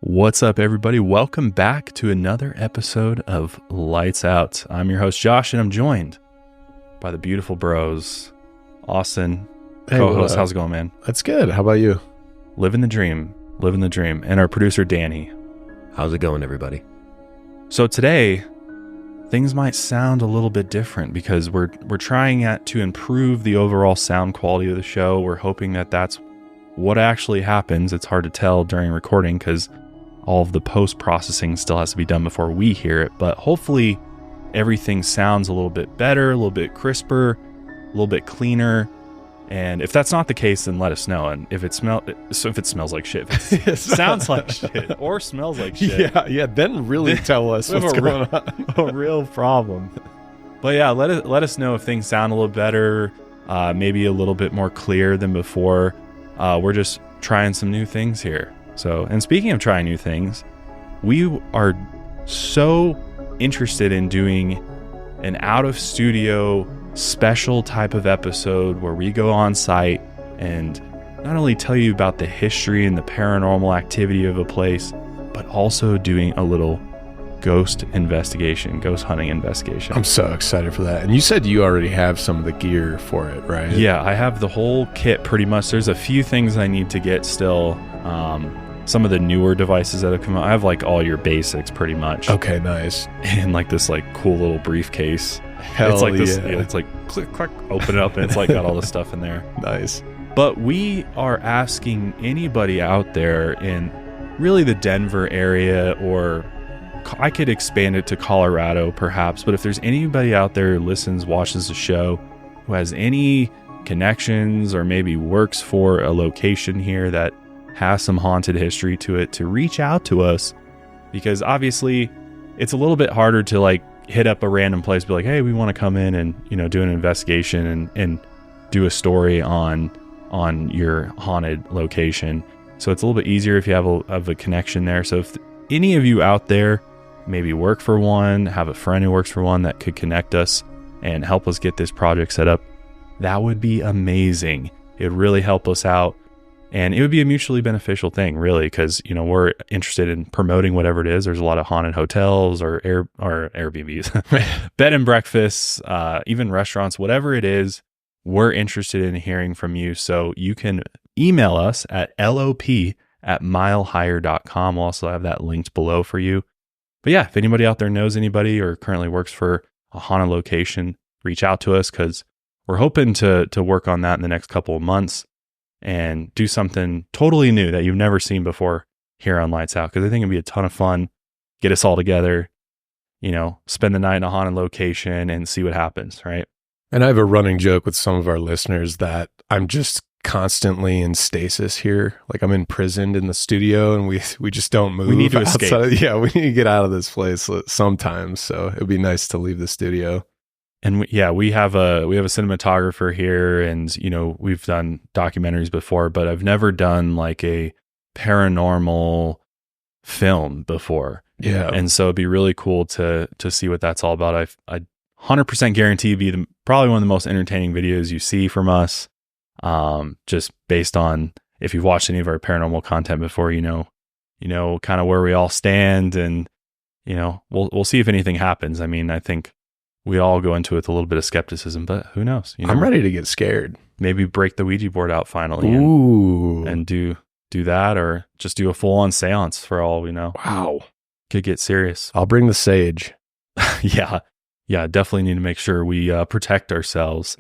What's up, everybody? Welcome back to another episode of Lights Out. I'm your host, Josh, and I'm joined by the beautiful bros, Austin, co-host. How's it going, man? That's good. How about you? Living the dream. And our producer, Danny. How's it going, everybody? So today, things might sound a little bit different because we're trying to improve the overall sound quality of the show. We're hoping that that's what actually happens. It's hard to tell during recording because all of the post-processing still has to be done before we hear it, but hopefully everything sounds a little bit better, a little bit crisper, a little bit cleaner. And if that's not the case, then let us know. And if it smells like shit, if it sounds like shit or smells like shit, yeah, then really tell us what's going on. A real problem. But yeah, let us know if things sound a little better, maybe a little bit more clear than before. We're just trying some new things here. So, and speaking of trying new things, we are so interested in doing an out of studio special type of episode where we go on site and not only tell you about the history and the paranormal activity of a place, but also doing a little ghost hunting investigation. I'm so excited for that. And you said you already have some of the gear for it, right? Yeah, I have the whole kit pretty much. There's a few things I need to get still. Some of the newer devices that have come out. I have like all your basics pretty much. Okay, nice. And like this like cool little briefcase. Hell it's like yeah. this, it's like click, clack, open it up, and it's like got all the stuff in there. Nice. But we are asking anybody out there in really the Denver area, or I could expand it to Colorado perhaps, but if there's anybody out there who listens, watches the show, who has any connections or maybe works for a location here that has some haunted history to it, to reach out to us, because obviously it's a little bit harder to like hit up a random place, be like, hey, we want to come in and, you know, do an investigation and do a story on your haunted location. So it's a little bit easier if you have a connection there. So if any of you out there maybe work for one, have a friend who works for one that could connect us and help us get this project set up, that would be amazing. It would really help us out. And it would be a mutually beneficial thing, really, because, you know, we're interested in promoting whatever it is. There's a lot of haunted hotels or Airbnbs, bed and breakfasts, even restaurants, whatever it is. We're interested in hearing from you. So you can email us at lop@milehigher.com. We'll also have that linked below for you. But yeah, if anybody out there knows anybody or currently works for a haunted location, reach out to us, because we're hoping to work on that in the next couple of months and do something totally new that you've never seen before here on Lights Out. Because I think it'd be a ton of fun. Get us all together, you know, spend the night in a haunted location and see what happens, right? And I have a running joke with some of our listeners that I'm just constantly in stasis here. Like I'm imprisoned in the studio and we just don't move. We need to escape. We need to get out of this place sometimes. So it'd be nice to leave the studio. And we have a cinematographer here, and, you know, we've done documentaries before, but I've never done like a paranormal film before. Yeah. And so it'd be really cool to see what that's all about. I 100% guarantee it'd be probably one of the most entertaining videos you see from us. Just based on, if you've watched any of our paranormal content before, you know kind of where we all stand, and, you know, we'll see if anything happens. I mean, I think we all go into it with a little bit of skepticism, but who knows? You know, I'm ready to get scared. Maybe break the Ouija board out finally. Ooh. And do that, or just do a full-on seance for all we know. Wow. Could get serious. I'll bring the sage. Yeah, definitely need to make sure we protect ourselves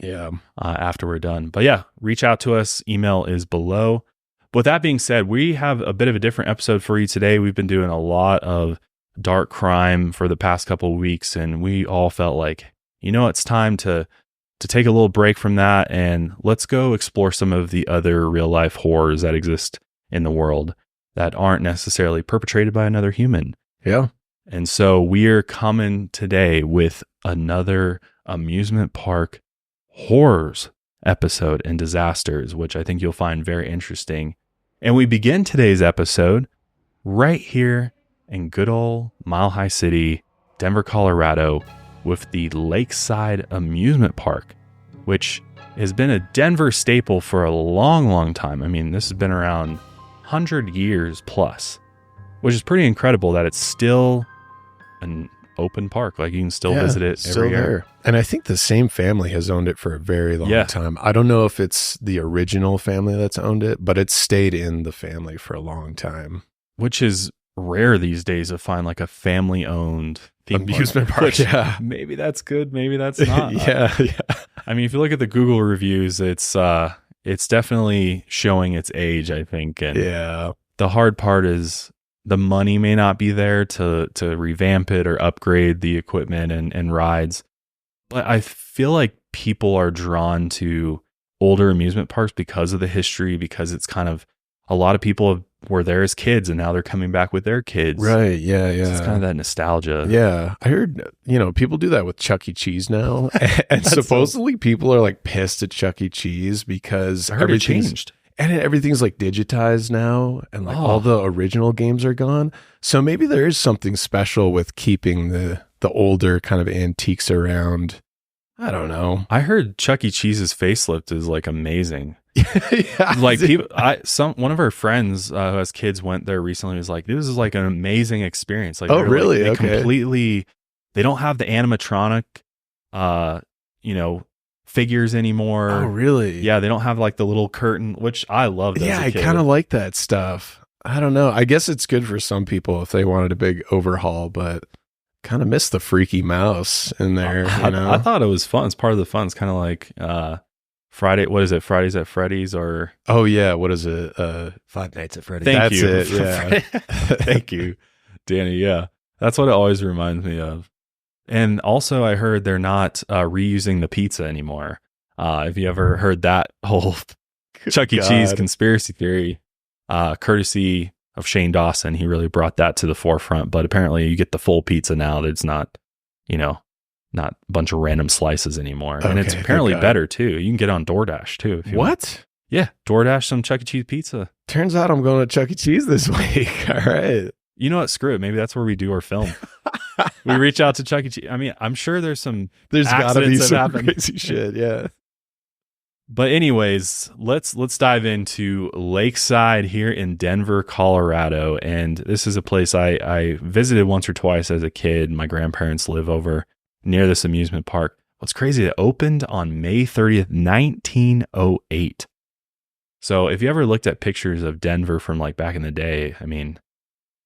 after we're done. But yeah, reach out to us. Email is below. But with that being said, we have a bit of a different episode for you today. We've been doing a lot of dark crime for the past couple of weeks, and we all felt like, you know, it's time to take a little break from that, and let's go explore some of the other real life horrors that exist in the world that aren't necessarily perpetrated by another human. Yeah. And so we're coming today with another amusement park horrors episode and disasters, which I think you'll find very interesting. And we begin today's episode right here in good old Mile High City, Denver, Colorado, with the Lakeside Amusement Park, which has been a Denver staple for a long, long time. I mean, this has been around 100 years plus. which is pretty incredible that it's still an open park. Like you can still visit it every year. And I think the same family has owned it for a very long time. I don't know if it's the original family that's owned it, but it's stayed in the family for a long time. Which is rare these days to find like a family-owned amusement park. Yeah. Maybe that's good. Maybe that's not. Yeah. I mean, if you look at the Google reviews, it's definitely showing its age, I think. And the hard part is the money may not be there to revamp it or upgrade the equipment and rides. But I feel like people are drawn to older amusement parks because of the history, because it's kind of a lot of people were there as kids and now they're coming back with their kids. Right. Yeah. So it's kind of that nostalgia. Yeah. I heard, people do that with Chuck E. Cheese now. And supposedly people are like pissed at Chuck E. Cheese because I heard it changed. And everything's like digitized now and like all the original games are gone. So maybe there is something special with keeping the older kind of antiques around. I don't know. I heard Chuck E. Cheese's facelift is like amazing. Like people, one of our friends who has kids went there recently. Was like, this is like an amazing experience. Like, really? Like, they don't have the animatronic, figures anymore. Oh, really? Yeah, they don't have like the little curtain, which I love. Yeah, I kind of like that stuff. I don't know. I guess it's good for some people if they wanted a big overhaul, but kind of miss the freaky mouse in there. I thought it was fun. It's part of the fun. It's kind of like Friday. What is it? Fridays at Freddy's or? Oh yeah. What is it? Five Nights at Freddy's. Thank you. That's it. Yeah. Thank you, Danny. Yeah, that's what it always reminds me of. And also, I heard they're not reusing the pizza anymore. Have you ever heard that whole Chuck E. Cheese conspiracy theory? Courtesy of Shane Dawson, he really brought that to the forefront. But apparently, you get the full pizza now. It's not, not a bunch of random slices anymore. And it's apparently better too. You can get on DoorDash too. If you want. Yeah, DoorDash some Chuck E. Cheese pizza. Turns out I'm going to Chuck E. Cheese this week. All right. You know what? Screw it. Maybe that's where we do our film. We reach out to Chuck E. Cheese. I mean, I'm sure there's got to be some crazy shit. Yeah. But anyways, let's dive into Lakeside here in Denver, Colorado. And this is a place I visited once or twice as a kid. My grandparents live over near this amusement park. What's crazy, it opened on May 30th, 1908. So if you ever looked at pictures of Denver from like back in the day, I mean,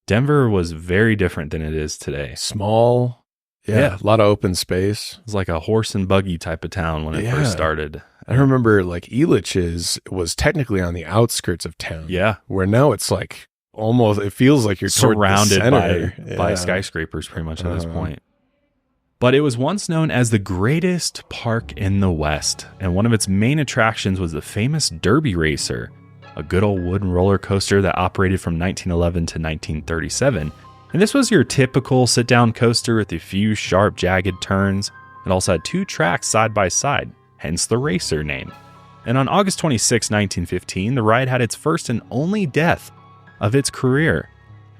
Denver was very different than it is today. Small. Yeah. A lot of open space. It was like a horse and buggy type of town when it first started. I remember like Elitch's was technically on the outskirts of town. Yeah. Where now it's like almost, it feels like you're surrounded by skyscrapers pretty much at this point. But it was once known as the greatest park in the West. And one of its main attractions was the famous Derby Racer, a good old wooden roller coaster that operated from 1911 to 1937. And this was your typical sit-down coaster with a few sharp, jagged turns. It also had two tracks side by side, hence the Racer name. And on August 26, 1915, the ride had its first and only death of its career.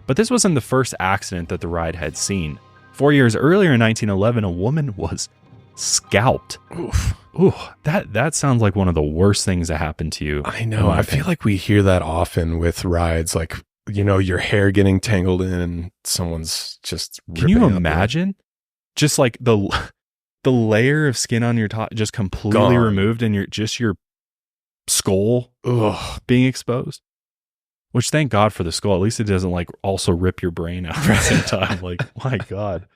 But this wasn't the first accident that the ride had seen. 4 years earlier in 1911, a woman was scalped. Ooh, that sounds like one of the worst things that happened to you. I know. I feel like we hear that often with rides, like, your hair getting tangled in and someone's just Can you imagine? Just like the layer of skin on your top just completely removed and your skull being exposed. Which, thank God for the skull. At least it doesn't like also rip your brain out at the same time. Like, my God.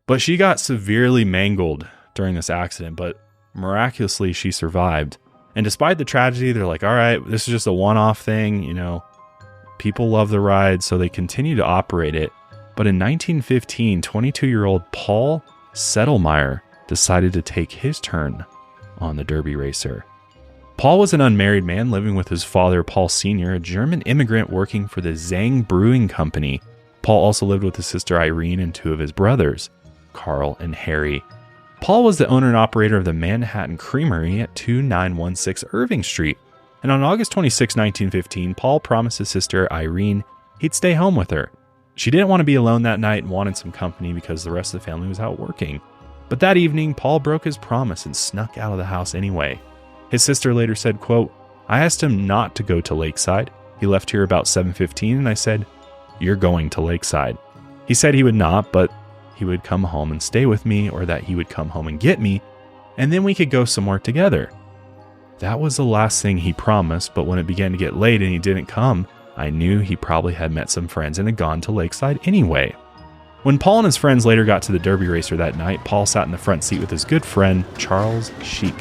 But she got severely mangled during this accident, but miraculously she survived. And despite the tragedy, they're like, all right, this is just a one-off thing. People love the ride, so they continue to operate it. But in 1915, 22-year-old Paul Settlemeyer decided to take his turn on the Derby Racer. Paul was an unmarried man living with his father, Paul Sr., a German immigrant working for the Zang Brewing Company. Paul also lived with his sister Irene and two of his brothers, Carl and Harry. Paul was the owner and operator of the Manhattan Creamery at 2916 Irving Street. And on August 26, 1915, Paul promised his sister Irene he'd stay home with her. She didn't want to be alone that night and wanted some company because the rest of the family was out working. But that evening, Paul broke his promise and snuck out of the house anyway. His sister later said, quote, "I asked him not to go to Lakeside. He left here about 7:15 and I said, "You're going to Lakeside." He said he would not, but he would come home and stay with me, or that he would come home and get me, and then we could go somewhere together. That was the last thing he promised, but when it began to get late and he didn't come, I knew he probably had met some friends and had gone to Lakeside anyway. When Paul and his friends later got to the Derby Racer that night, Paul sat in the front seat with his good friend, Charles Sheik.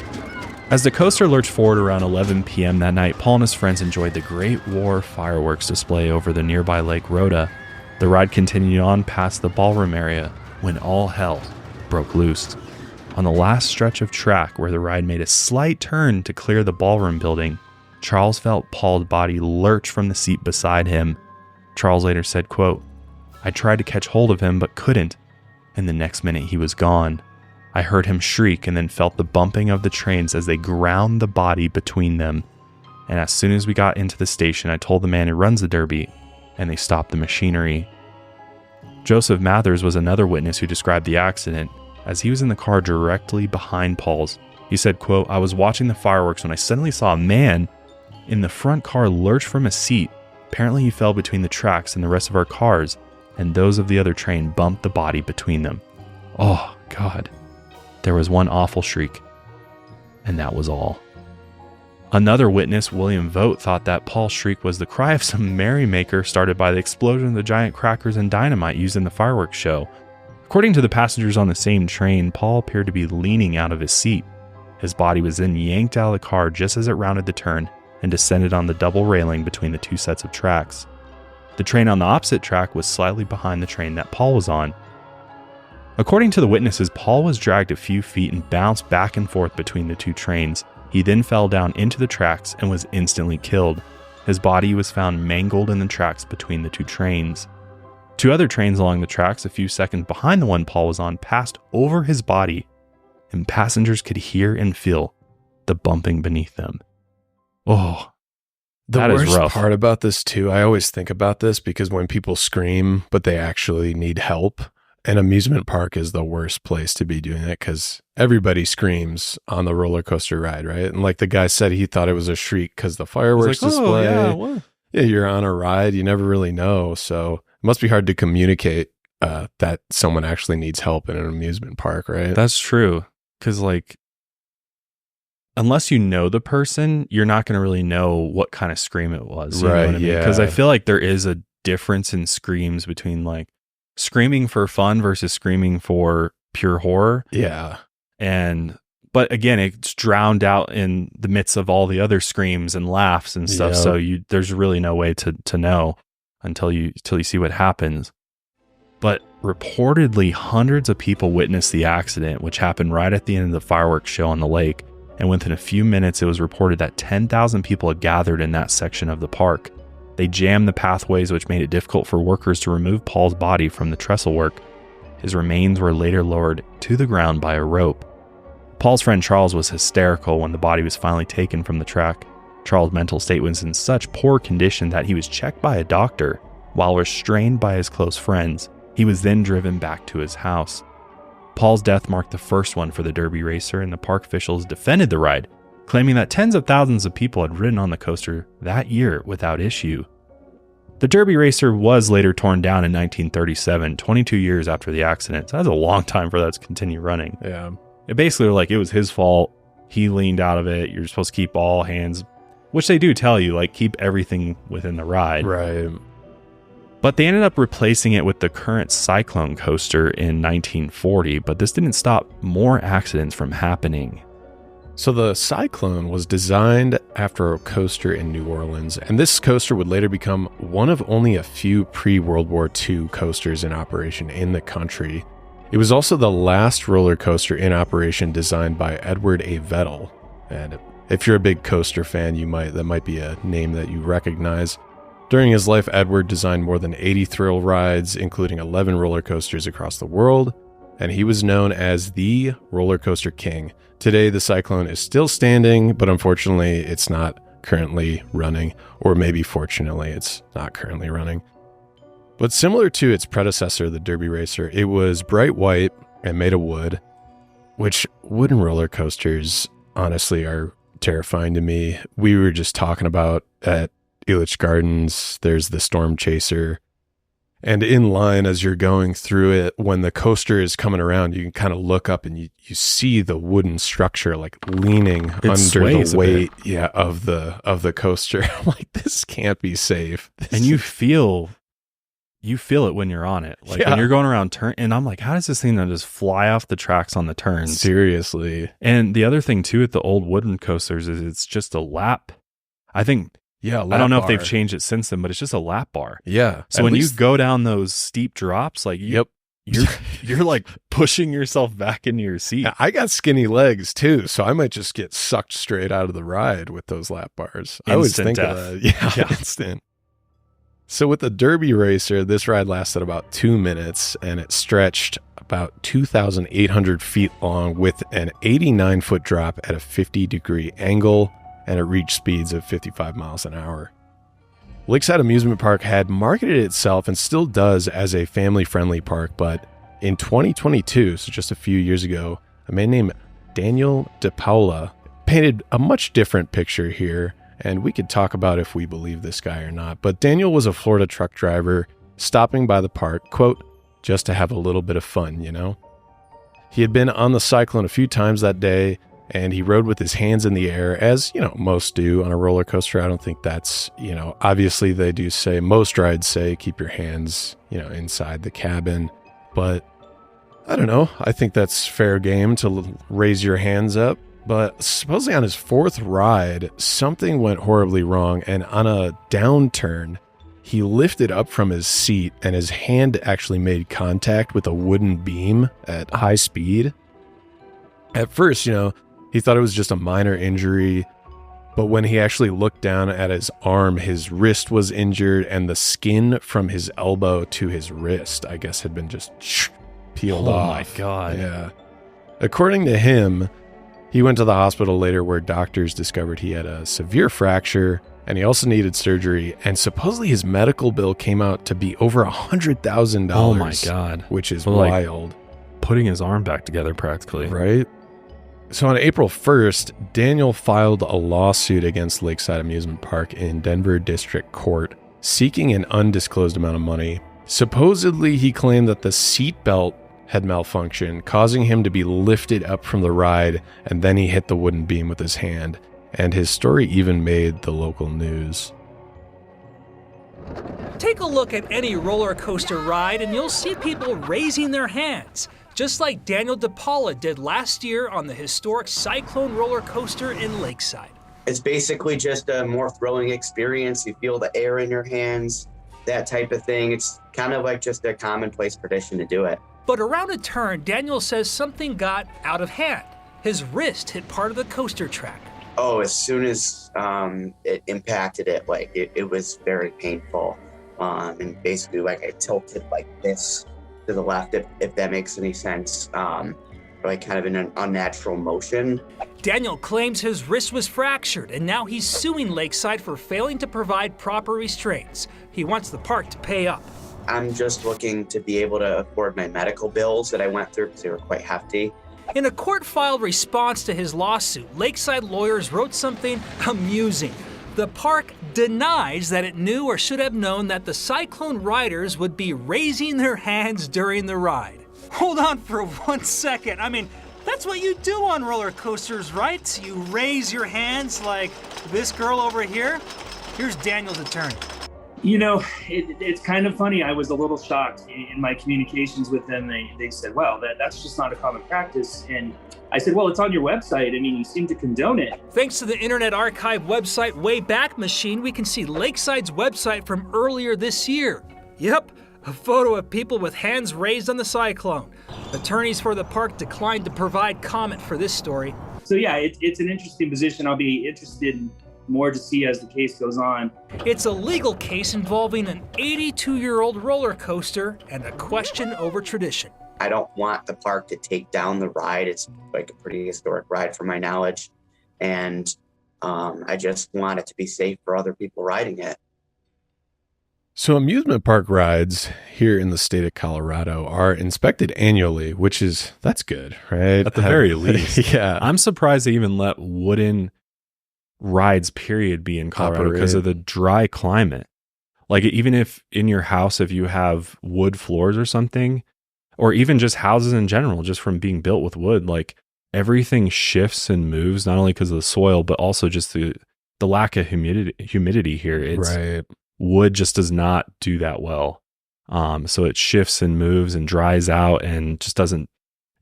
As the coaster lurched forward around 11 p.m. that night, Paul and his friends enjoyed the Great War fireworks display over the nearby Lake Rhoda. The ride continued on past the ballroom area when all hell broke loose. On the last stretch of track where the ride made a slight turn to clear the ballroom building, Charles felt Paul's body lurch from the seat beside him. Charles later said, quote, "I tried to catch hold of him but couldn't, and the next minute he was gone. I heard him shriek and then felt the bumping of the trains as they ground the body between them. And as soon as we got into the station, I told the man who runs the Derby, and they stopped the machinery." Joseph Mathers was another witness who described the accident. As he was in the car directly behind Paul's, he said, quote, "I was watching the fireworks when I suddenly saw a man in the front car lurch from a seat. Apparently he fell between the tracks and the rest of our cars, and those of the other train bumped the body between them. Oh, God." There was one awful shriek, and that was all. Another witness, William Vogt, thought that Paul's shriek was the cry of some merrymaker started by the explosion of the giant crackers and dynamite used in the fireworks show. According to the passengers on the same train, Paul appeared to be leaning out of his seat. His body was then yanked out of the car just as it rounded the turn and descended on the double railing between the two sets of tracks. The train on the opposite track was slightly behind the train that Paul was on. According to the witnesses, Paul was dragged a few feet and bounced back and forth between the two trains. He then fell down into the tracks and was instantly killed. His body was found mangled in the tracks between the two trains. Two other trains along the tracks, a few seconds behind the one Paul was on, passed over his body, and passengers could hear and feel the bumping beneath them. Oh, that is rough. The worst part about this too, I always think about this because when people scream, but they actually need help, an amusement park is the worst place to be doing it because everybody screams on the roller coaster ride, right? And like the guy said, he thought it was a shriek because the fireworks display. Oh, yeah, you're on a ride, you never really know. So it must be hard to communicate that someone actually needs help in an amusement park, right? That's true. Because like, unless you know the person, you're not going to really know what kind of scream it was. You know what I mean? Yeah. Because I feel like there is a difference in screams between like screaming for fun versus screaming for pure horror. Yeah. But again, it's drowned out in the midst of all the other screams and laughs and stuff. Yep. So there's really no way to know until you see what happens. But reportedly, hundreds of people witnessed the accident, which happened right at the end of the fireworks show on the lake. And within a few minutes, it was reported that 10,000 people had gathered in that section of the park. They jammed the pathways, which made it difficult for workers to remove Paul's body from the trestle work. His remains were later lowered to the ground by a rope. Paul's friend Charles was hysterical when the body was finally taken from the track. Charles' mental state was in such poor condition that he was checked by a doctor while restrained by his close friends. He was then driven back to his house. Paul's death marked the first one for the Derby Racer, and the park officials defended the ride, claiming that tens of thousands of people had ridden on the coaster that year without issue. The Derby Racer was later torn down in 1937, 22 years after the accident. So that's a long time for that to continue running. Yeah. It basically like it was his fault. He leaned out of it. You're supposed to keep all hands, which they do tell you, like keep everything within the ride. Right. But they ended up replacing it with the current Cyclone coaster in 1940, but this didn't stop more accidents from happening. So the Cyclone was designed after a coaster in New Orleans, and this coaster would later become one of only a few pre-World War II coasters in operation in the country. It was also the last roller coaster in operation designed by Edward A. Vettel. And if you're a big coaster fan, that might be a name that you recognize. During his life, Edward designed more than 80 thrill rides, including 11 roller coasters across the world, and he was known as the roller coaster king. Today, the Cyclone is still standing, but unfortunately, it's not currently running, or maybe fortunately, it's not currently running. But similar to its predecessor, the Derby Racer, it was bright white and made of wood, which wooden roller coasters honestly are terrifying to me. We were just talking about at Elitch Gardens, there's the Storm Chaser. And in line, as you're going through it, when the coaster is coming around, you can kind of look up and you see the wooden structure like leaning under the weight of the coaster. I'm like, this can't be safe. And you feel it when you're on it. Like when you're going around turn, and I'm like, how does this thing not just fly off the tracks on the turns? Seriously. And the other thing too with the old wooden coasters is it's just a lap. I think I don't know if they've changed it since then, but it's just a lap bar. Yeah. So when you go down those steep drops, like you're like pushing yourself back into your seat. I got skinny legs too, so I might just get sucked straight out of the ride with those lap bars. I always think of that. Yeah, instant. So with the Derby Racer, this ride lasted about 2 minutes and it stretched about 2,800 feet long with an 89-foot drop at a 50-degree angle, and it reached speeds of 55 miles an hour. Lakeside Amusement Park had marketed itself and still does as a family-friendly park, but in 2022, so just a few years ago, a man named Daniel DePaula painted a much different picture here, and we could talk about if we believe this guy or not. But Daniel was a Florida truck driver stopping by the park, quote, just to have a little bit of fun, you know? He had been on the Cyclone a few times that day, and he rode with his hands in the air, as, most do on a roller coaster. I don't think that's, obviously they do say, most rides say, keep your hands, inside the cabin. But I don't know. I think that's fair game to raise your hands up. But supposedly on his fourth ride, something went horribly wrong. And on a downturn, he lifted up from his seat and his hand actually made contact with a wooden beam at high speed. At first, he thought it was just a minor injury, but when he actually looked down at his arm, his wrist was injured, and the skin from his elbow to his wrist, I guess, had been just peeled off. Oh my God. Yeah. According to him, he went to the hospital later where doctors discovered he had a severe fracture, and he also needed surgery, and supposedly his medical bill came out to be over $100,000. Oh my God. Which is wild. Like putting his arm back together practically. Right? So on April 1st, Daniel filed a lawsuit against Lakeside Amusement Park in Denver District Court, seeking an undisclosed amount of money. Supposedly, he claimed that the seatbelt had malfunctioned, causing him to be lifted up from the ride, and then he hit the wooden beam with his hand. And his story even made the local news. Take a look at any roller coaster ride and you'll see people raising their hands, just like Daniel DePaula did last year on the historic Cyclone roller coaster in Lakeside. It's basically just a more thrilling experience. You feel the air in your hands, that type of thing. It's kind of like just a commonplace tradition to do it. But around a turn, Daniel says something got out of hand. His wrist hit part of the coaster track. Oh, as soon as it impacted it, it was very painful. And basically, I tilted like this to the left, if that makes any sense, kind of in an unnatural motion. Daniel claims his wrist was fractured, and now he's suing Lakeside for failing to provide proper restraints. He wants the park to pay up. I'm just looking to be able to afford my medical bills that I went through because they were quite hefty. In a court-filed response to his lawsuit, Lakeside lawyers wrote something amusing. The park denies that it knew or should have known that the Cyclone riders would be raising their hands during the ride. Hold on for 1 second. I mean, that's what you do on roller coasters, right? You raise your hands like this girl over here. Here's Daniel's attorney. It's kind of funny. I was a little shocked in my communications with them. They said, well, that's just not a common practice. And I said, well, it's on your website. I mean, you seem to condone it. Thanks to the Internet Archive website Wayback Machine, we can see Lakeside's website from earlier this year. Yep, a photo of people with hands raised on the Cyclone. Attorneys for the park declined to provide comment for this story. So yeah, it's an interesting position. I'll be interested more to see as the case goes on. It's a legal case involving an 82-year-old roller coaster and a question over tradition. I don't want the park to take down the ride. It's like a pretty historic ride from my knowledge. And I just want it to be safe for other people riding it. So amusement park rides here in the state of Colorado are inspected annually, that's good, right? At the very least. Yeah. I'm surprised they even let wooden rides period be in Colorado because of the dry climate. Like even if in your house, if you have wood floors or something, or even just houses in general, just from being built with wood, like everything shifts and moves, not only because of the soil, but also just the lack of humidity here. It's wood just does not do that well. So it shifts and moves and dries out and just doesn't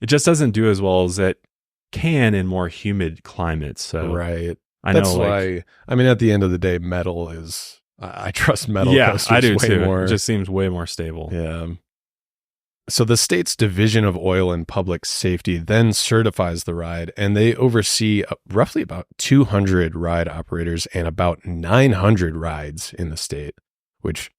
do as well as it can in more humid climates. So I That's know, why, I mean, at the end of the day, metal is, I trust metal coasters I do way too. more. It just seems way more stable. Yeah. So the state's Division of Oil and Public Safety then certifies the ride, and they oversee roughly about 200 ride operators and about 900 rides in the state, which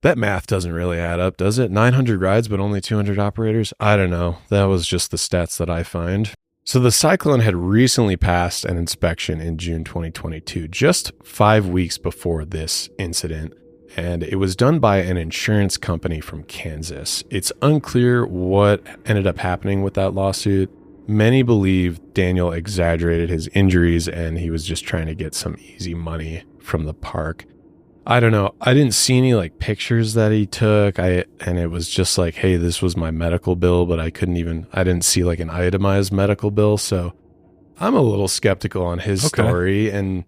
that math doesn't really add up, does it? 900 rides, but only 200 operators? I don't know. That was just the stats that I find. So the Cyclone had recently passed an inspection in June 2022, just 5 weeks before this incident, and it was done by an insurance company from Kansas. It's unclear what ended up happening with that lawsuit. Many believe Daniel exaggerated his injuries and he was just trying to get some easy money from the park. I don't know. I didn't see any like pictures that he took. And it was just like, hey, this was my medical bill, but I didn't see like an itemized medical bill. So I'm a little skeptical on his story. And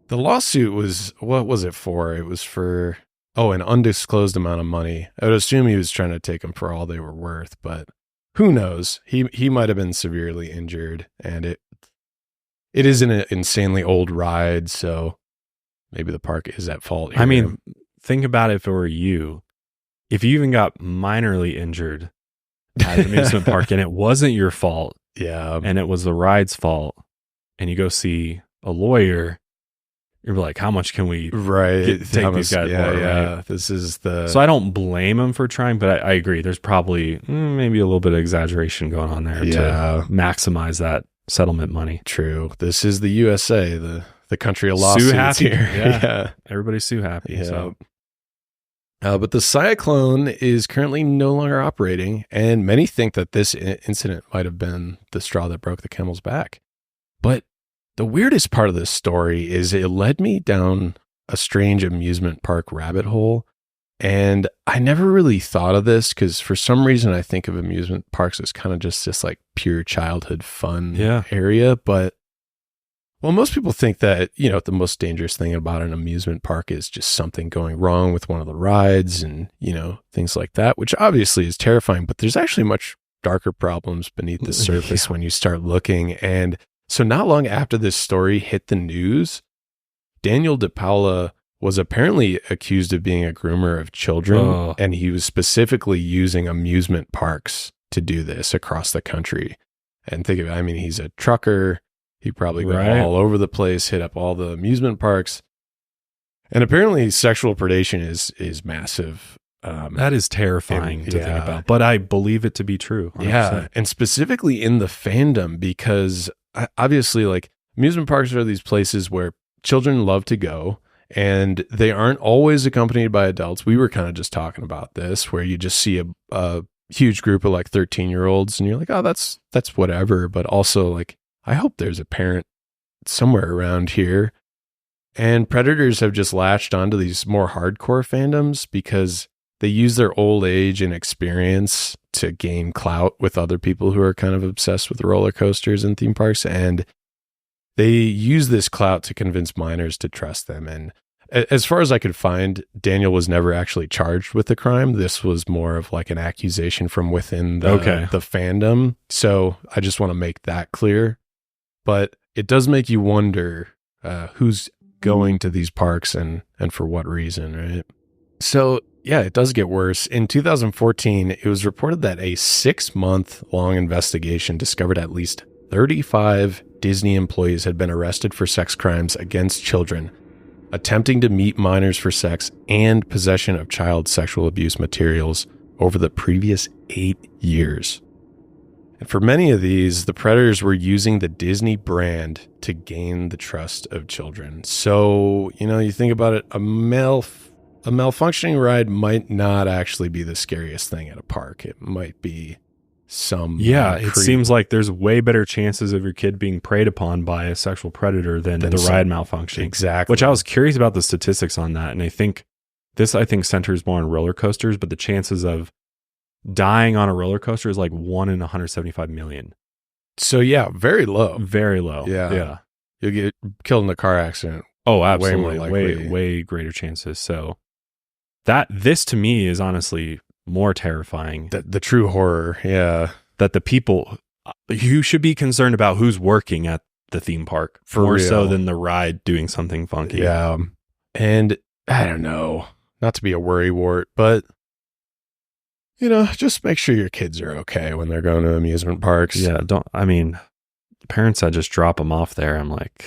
the lawsuit was, what was it for? It was for, an undisclosed amount of money. I would assume he was trying to take them for all they were worth, but who knows? He might have been severely injured, and it is an insanely old ride, so maybe the park is at fault here. I mean, think about it if it were you. If you even got minorly injured at an amusement park and it wasn't your fault, and it was the ride's fault, and you go see a lawyer, you're like, how much can we take these guys for? Right? This is the... So I don't blame him for trying, but I agree. There's probably maybe a little bit of exaggeration going on there to maximize that settlement money. True. This is the USA, the country of lawsuits. Sue happy. Here. Yeah. Everybody's sue happy. Yeah. So. But the Cyclone is currently no longer operating, and many think that this incident might have been the straw that broke the camel's back. But the weirdest part of this story is it led me down a strange amusement park rabbit hole. And I never really thought of this because for some reason I think of amusement parks as kind of just this like pure childhood fun area. But most people think that, the most dangerous thing about an amusement park is just something going wrong with one of the rides and, things like that, which obviously is terrifying. But there's actually much darker problems beneath the surface when you start looking. And so not long after this story hit the news, Daniel DePaula was apparently accused of being a groomer of children, and he was specifically using amusement parks to do this across the country. And think of it, I mean, he's a trucker. He probably went all over the place, hit up all the amusement parks. And apparently sexual predation is massive. That is terrifying to think about, but I believe it to be true. 100%. Yeah, and specifically in the fandom, because obviously, like, amusement parks are these places where children love to go, and they aren't always accompanied by adults. We were kind of just talking about this, where you just see a huge group of like 13-year-olds, and you're like, oh, that's whatever. But also, like, I hope there's a parent somewhere around here. And predators have just latched onto these more hardcore fandoms because they use their old age and experience to gain clout with other people who are kind of obsessed with roller coasters and theme parks. And they use this clout to convince minors to trust them. And as far as I could find, Daniel was never actually charged with the crime. This was more of like an accusation from within the fandom. So I just want to make that clear. But it does make you wonder who's going to these parks and for what reason, right? So yeah, it does get worse. In 2014, it was reported that a 6-month-long investigation discovered at least 35 Disney employees had been arrested for sex crimes against children, attempting to meet minors for sex, and possession of child sexual abuse materials over the previous 8 years. And for many of these, the predators were using the Disney brand to gain the trust of children. So, you think about it, a malfunctioning ride might not actually be the scariest thing at a park. It might be some... Yeah, it seems like there's way better chances of your kid being preyed upon by a sexual predator than the ride malfunctioning. Exactly. Which I was curious about the statistics on that. And I think This, I think, centers more on roller coasters, but the chances of dying on a roller coaster is like 1 in 175 million. So yeah, very low. Very low. Yeah. You'll get killed in a car accident. Oh, absolutely. Way more likely. Way greater chances. So this to me is honestly more terrifying. The true horror. Yeah. That the people, you should be concerned about who's working at the theme park more so than the ride doing something funky. Yeah. And I don't know, not to be a worrywart, but just make sure your kids are okay when they're going to amusement parks. Yeah. Parents that just drop them off there, I'm like,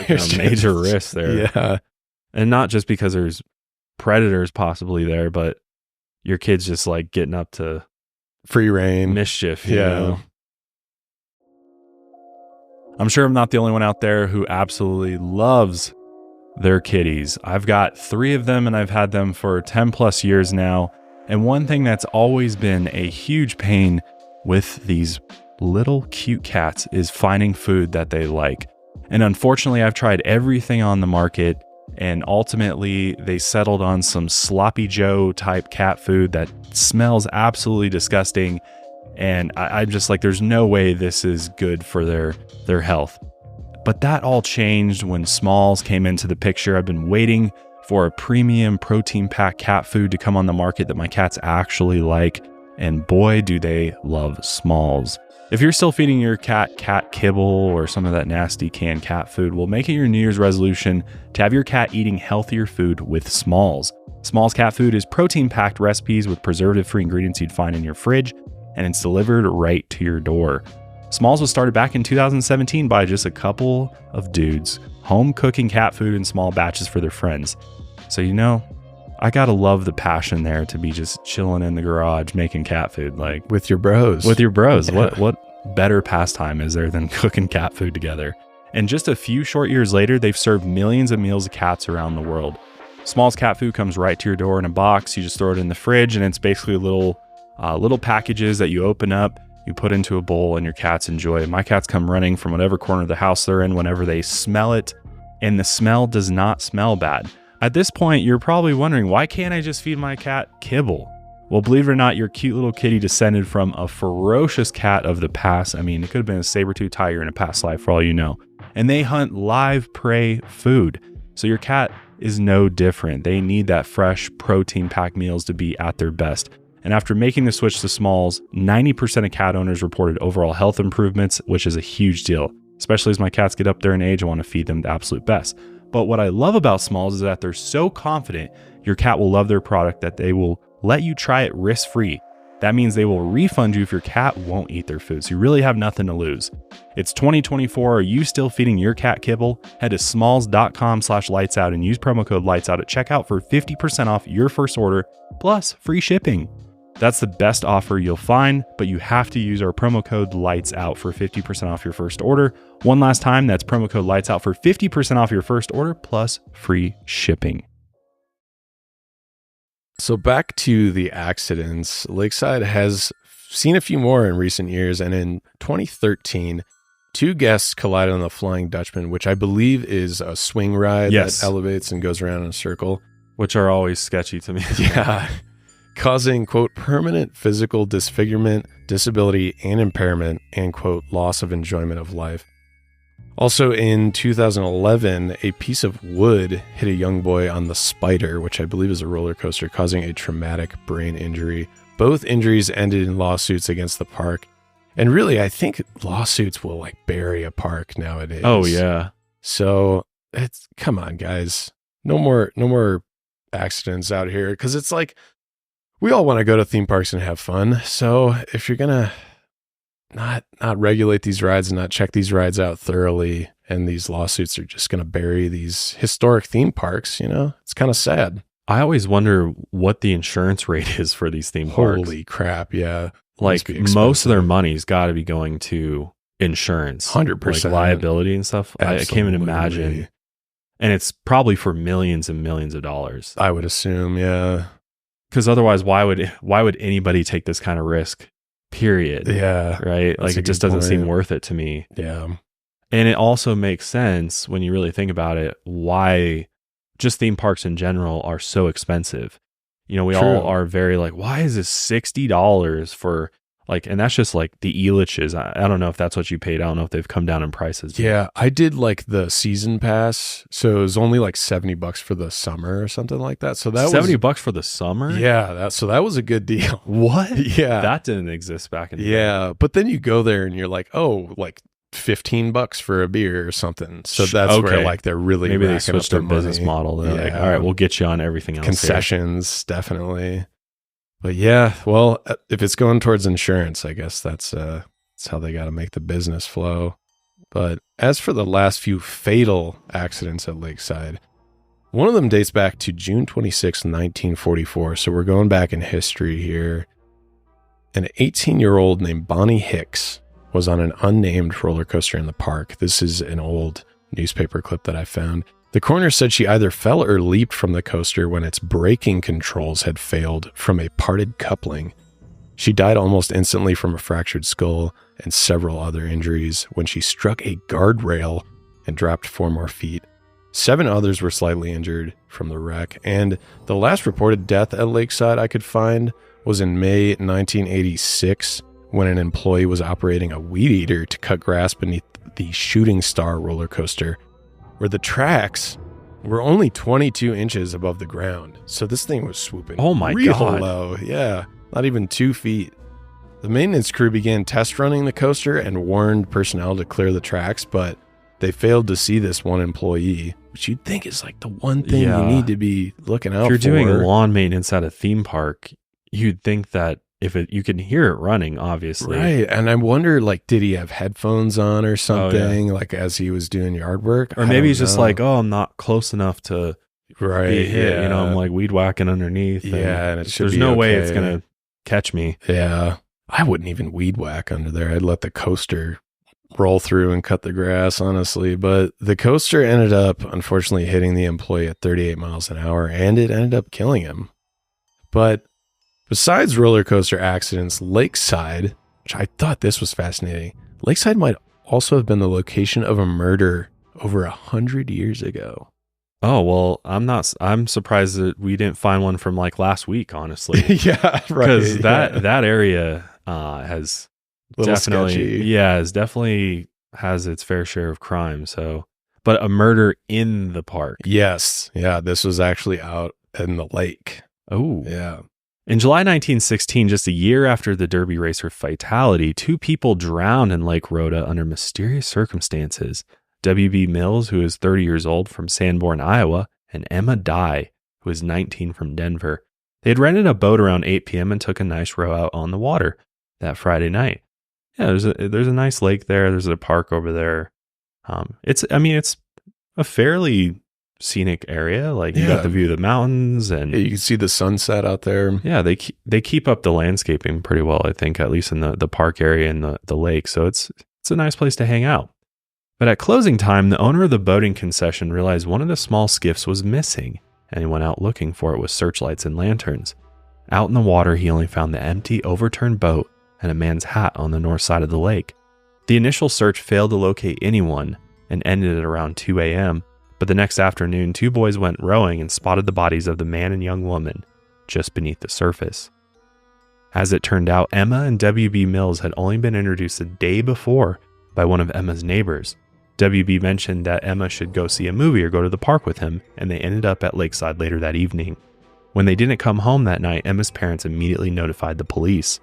there's a major risk there. Yeah. And not just because there's predators possibly there, but your kid's just like getting up to free reign mischief. You know? I'm sure I'm not the only one out there who absolutely loves their kitties. I've got 3 of them and I've had them for 10 plus years now. And one thing that's always been a huge pain with these little cute cats is finding food that they like. And unfortunately, I've tried everything on the market, and ultimately they settled on some sloppy Joe type cat food that smells absolutely disgusting. And I'm just like, there's no way this is good for their health. But that all changed when Smalls came into the picture. I've been waiting for a premium protein packed cat food to come on the market that my cats actually like. And boy, do they love Smalls. If you're still feeding your cat kibble or some of that nasty canned cat food, well, make it your New Year's resolution to have your cat eating healthier food with Smalls. Smalls cat food is protein-packed recipes with preservative-free ingredients you'd find in your fridge, and it's delivered right to your door. Smalls was started back in 2017 by just a couple of dudes home cooking cat food in small batches for their friends. So, I gotta love the passion there to be just chilling in the garage making cat food, like with your bros. Yeah. What better pastime is there than cooking cat food together? And just a few short years later, they've served millions of meals of cats around the world. Smalls cat food comes right to your door in a box. You just throw it in the fridge, and it's basically little packages that you open up, you put into a bowl, and your cats enjoy it. My cats come running from whatever corner of the house they're in whenever they smell it, and the smell does not smell bad. At this point, you're probably wondering, why can't I just feed my cat kibble? Well, believe it or not, your cute little kitty descended from a ferocious cat of the past. I mean, it could have been a saber-toothed tiger in a past life for all you know. And they hunt live prey food. So your cat is no different. They need that fresh protein-packed meals to be at their best. And after making the switch to Smalls, 90% of cat owners reported overall health improvements, which is a huge deal, especially as my cats get up there in age and want to feed them the absolute best. But what I love about Smalls is that they're so confident your cat will love their product that they will let you try it risk-free. That means they will refund you if your cat won't eat their food. So you really have nothing to lose. It's 2024. Are you still feeding your cat kibble? Head to smalls.com/lightsout and use promo code lightsout at checkout for 50% off your first order plus free shipping. That's the best offer you'll find, but you have to use our promo code LIGHTSOUT for 50% off your first order. One last time, that's promo code LIGHTSOUT for 50% off your first order plus free shipping. So back to the accidents, Lakeside has seen a few more in recent years, and in 2013, 2 guests collided on the Flying Dutchman, which I believe is a swing ride that elevates and goes around in a circle. Which are always sketchy to me. Yeah. Causing, quote, permanent physical disfigurement, disability, and impairment, and, quote, loss of enjoyment of life. Also in 2011, a piece of wood hit a young boy on the Spider, which I believe is a roller coaster, causing a traumatic brain injury. Both injuries ended in lawsuits against the park. And really, I think lawsuits will bury a park nowadays. Oh, yeah. So come on, guys. No more accidents out here. Because it's we all want to go to theme parks and have fun. So if you're going to not regulate these rides and not check these rides out thoroughly, and these lawsuits are just going to bury these historic theme parks, it's kind of sad. I always wonder what the insurance rate is for these theme parks. Holy crap, yeah. Most of their money's got to be going to insurance. 100%. Liability and stuff. Absolutely. I can't even imagine. And it's probably for millions and millions of dollars. I would assume, yeah. Because otherwise, why would anybody take this kind of risk? Period. Yeah. Right? It just doesn't seem worth it to me. Yeah. And it also makes sense when you really think about it, why just theme parks in general are so expensive. You know, we True. all are very like, why is this $60 for like, and that's just like the Elitches. I don't know if that's what you paid. I don't know if they've come down in prices. Yeah, I did like the season pass, so it was only like $70 for the summer or something like that. So that $70 for the summer? Yeah, so that was a good deal. What? Yeah. That didn't exist back in the day. Yeah, but then you go there and you're like, oh, like $15 for a beer or something. So that's where Okay. like they're really Maybe they racking up switched their money. business model. They're like, Yeah. all right, we'll get you on everything else. Concessions, definitely. But yeah, well, if it's going towards insurance, I guess that's how they got to make the business flow. But as for the last few fatal accidents at Lakeside, one of them dates back to June 26, 1944. So we're going back in history here. An 18-year-old named Bonnie Hicks was on an unnamed roller coaster in the park. This is an old newspaper clip that I found. The coroner said she either fell or leaped from the coaster when its braking controls had failed from a parted coupling. She died almost instantly from a fractured skull and several other injuries when she struck a guardrail and dropped 4 more feet. 7 others were slightly injured from the wreck, and the last reported death at Lakeside I could find was in May 1986 when an employee was operating a weed eater to cut grass beneath the Shooting Star roller coaster, where the tracks were only 22 inches above the ground. So this thing was swooping real God. low. Yeah, not even 2 feet. The maintenance crew began test running the coaster and warned personnel to clear the tracks, but they failed to see this one employee, which you'd think is like the one thing Yeah. you need to be looking out for. If you're doing lawn maintenance at a theme park, you'd think that you can hear it running, obviously. Right. And I wonder, like, did he have headphones on or something, like as he was doing yard work? Or maybe he's just like, oh, I'm not close enough to be hit. Yeah. You know, I'm like weed whacking underneath. Yeah, and it should there's be no way okay. it's going to catch me. Yeah. I wouldn't even weed whack under there. I'd let the coaster roll through and cut the grass, honestly. But the coaster ended up, unfortunately, hitting the employee at 38 miles an hour, and it ended up killing him. But besides roller coaster accidents, Lakeside, which I thought this was fascinating, Lakeside might also have been the location of a murder over 100 years ago. Oh, well, I'm surprised that we didn't find one from like last week, honestly. Yeah, right. Because that area has Little definitely, sketchy. definitely has its fair share of crime. So, but a murder in the park. Yes. Yeah, this was actually out in the lake. Oh, Yeah. In July 1916, just a year after the Derby racer fatality, 2 people drowned in Lake Rhoda under mysterious circumstances. W.B. Mills, who is 30 years old from Sanborn, Iowa, and Emma Dye, who is 19 from Denver. They had rented a boat around 8 p.m. and took a nice row out on the water that Friday night. Yeah, there's a nice lake there. There's a park over there. It's a fairly scenic area. Like you got the view of the mountains, and Yeah, you can see the sunset out there. yeah, they keep up the landscaping pretty well, I think, at least in the park area and the lake. So it's a nice place to hang out. But at closing time, the owner of the boating concession realized one of the small skiffs was missing, and he went out looking for it with searchlights and lanterns. Out in the water, he only found the empty, overturned boat and a man's hat on the north side of the lake. The initial search failed to locate anyone and ended at around 2 a.m., but the next afternoon, 2 boys went rowing and spotted the bodies of the man and young woman just beneath the surface. As it turned out, Emma and W.B. Mills had only been introduced the day before by one of Emma's neighbors. W.B. mentioned that Emma should go see a movie or go to the park with him, and they ended up at Lakeside later that evening. When they didn't come home that night, Emma's parents immediately notified the police.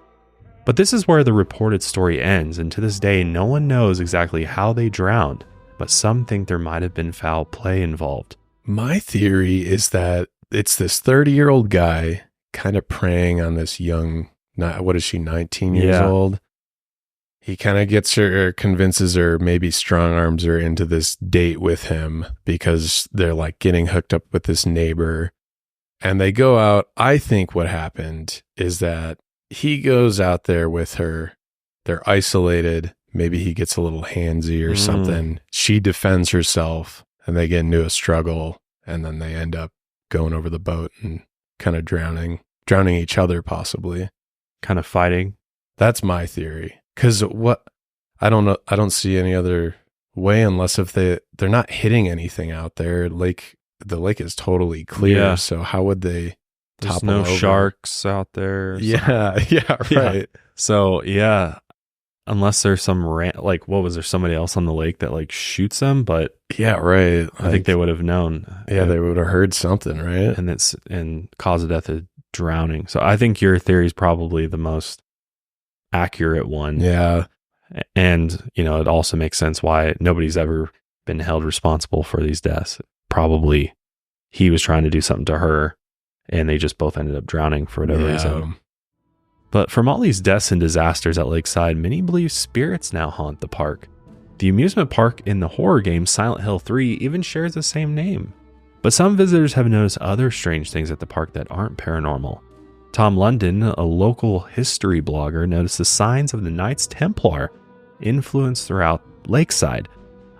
But this is where the reported story ends, and to this day, no one knows exactly how they drowned, but some think there might have been foul play involved. My theory is that it's this 30-year-old guy kind of preying on this young, what is she, 19 years Yeah. old? He kind of gets her, or convinces her, maybe strong arms her into this date with him because they're like getting hooked up with this neighbor. And they go out. I think what happened is that he goes out there with her. They're isolated. Maybe he gets a little handsy or something. She defends herself and they get into a struggle. And then they end up going over the boat and kind of drowning each other possibly. Kind of fighting. That's my theory. Because I don't know. I don't see any other way unless if they're not hitting anything out there. Lake the lake is totally clear. Yeah. So how would they There's topple no over? sharks out there. Yeah, yeah, right. So yeah, unless there's some like, what was there, somebody else on the lake that like shoots them? But Yeah, right. I think they would have known. Yeah, they would have heard something, right? and cause of death is drowning. So I think your theory is probably the most accurate one. Yeah. And, you know, it also makes sense why nobody's ever been held responsible for these deaths. Probably he was trying to do something to her and they just both ended up drowning for whatever reason. But from all these deaths and disasters at Lakeside, many believe spirits now haunt the park. The amusement park in the horror game Silent Hill 3 even shares the same name. But some visitors have noticed other strange things at the park that aren't paranormal. Tom London, a local history blogger, noticed the signs of the Knights Templar influence throughout Lakeside.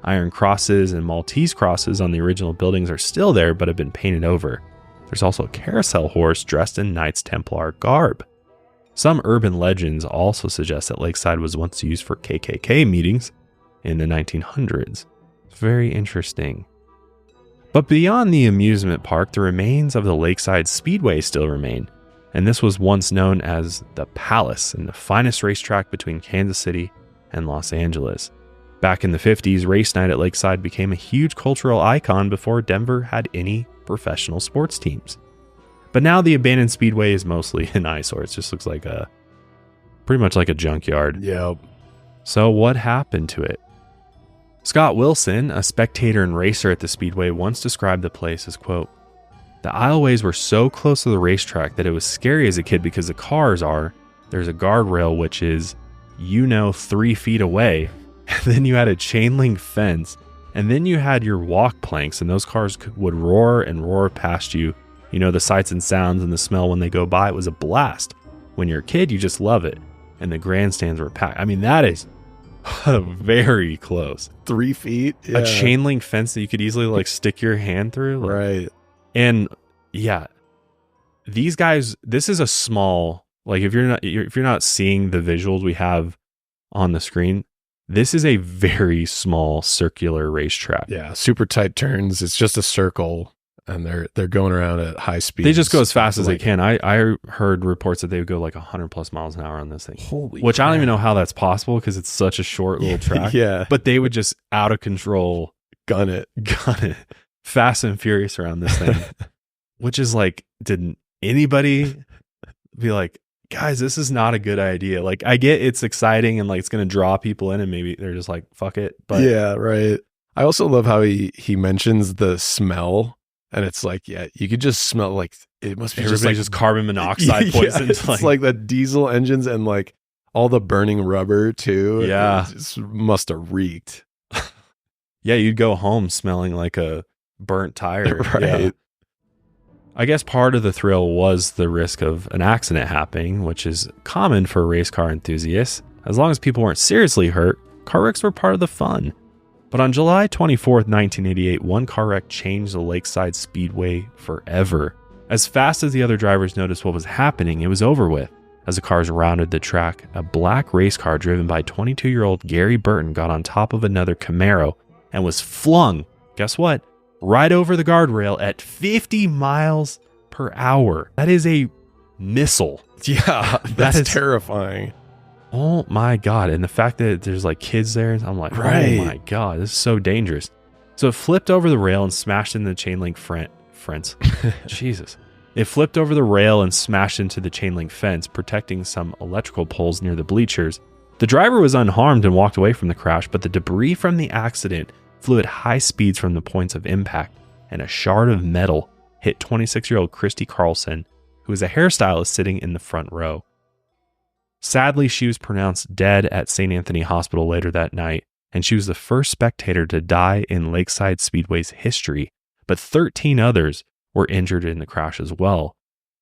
Iron crosses and Maltese crosses on the original buildings are still there but have been painted over. There's also a carousel horse dressed in Knights Templar garb. Some urban legends also suggest that Lakeside was once used for KKK meetings in the 1900s. It's very interesting. But beyond the amusement park, the remains of the Lakside Speedway still remain. And this was once known as the Palace and the finest racetrack between Kansas City and Los Angeles. Back in the 50s, race night at Lakeside became a huge cultural icon before Denver had any professional sports teams. But now the abandoned speedway is mostly an eyesore. It just looks like pretty much like a junkyard. Yep. So what happened to it? Scott Wilson, a spectator and racer at the speedway, once described the place as, quote, "The aisleways were so close to the racetrack that it was scary as a kid because the cars there's a guardrail which is, 3 feet away, and then you had a chain link fence, and then you had your walk planks, and those cars would roar and roar past you. You know, the sights and sounds and the smell when they go by, it was a blast. When you're a kid, you just love it. And the grandstands were packed." I mean, that is very close. 3 feet? A chain link fence that you could easily like stick your hand through. Right. And yeah, these guys, this is a small, like if you're not seeing the visuals we have on the screen, this is a very small circular racetrack. Yeah, super tight turns. It's just a circle, and they're going around at high speed. They just go as fast as they can. I heard reports that they would go like 100 plus miles an hour on this thing. Holy Which crap. I don't even know how that's possible because it's such a short little track. Yeah. But they would just out of control Gun it. fast and furious around this thing. Which is like, did anybody be like, guys, this is not a good idea? Like, I get it's exciting and like it's going to draw people in and maybe they're just like, fuck it. But yeah, right. I also love how he mentions the smell, and it's like, yeah, you could just smell like it must be everybody's just carbon monoxide poison. Yeah, it's like the diesel engines and like all the burning rubber too. Yeah. It just must have reeked. Yeah, you'd go home smelling like a burnt tire. Right. Yeah. I guess part of the thrill was the risk of an accident happening, which is common for race car enthusiasts. As long as people weren't seriously hurt, car wrecks were part of the fun. But on July 24th, 1988, one car wreck changed the Lakeside Speedway forever. As fast as the other drivers noticed what was happening, it was over with. As the cars rounded the track, a black race car driven by 22-year-old Gary Burton got on top of another Camaro and was flung, guess what, right over the guardrail at 50 miles per hour. That is a missile. Yeah, that's terrifying. Oh my God. And the fact that there's like kids there, I'm like, Right. Oh my God, this is so dangerous. So it flipped over the rail and smashed into the chain link fence. Jesus. It flipped over the rail and smashed into the chain link fence, protecting some electrical poles near the bleachers. The driver was unharmed and walked away from the crash, but the debris from the accident flew at high speeds from the points of impact, and a shard of metal hit 26-year-old Christy Carlson, who was a hairstylist sitting in the front row. Sadly, she was pronounced dead at St. Anthony Hospital later that night, and she was the first spectator to die in Lakeside Speedway's history, but 13 others were injured in the crash as well.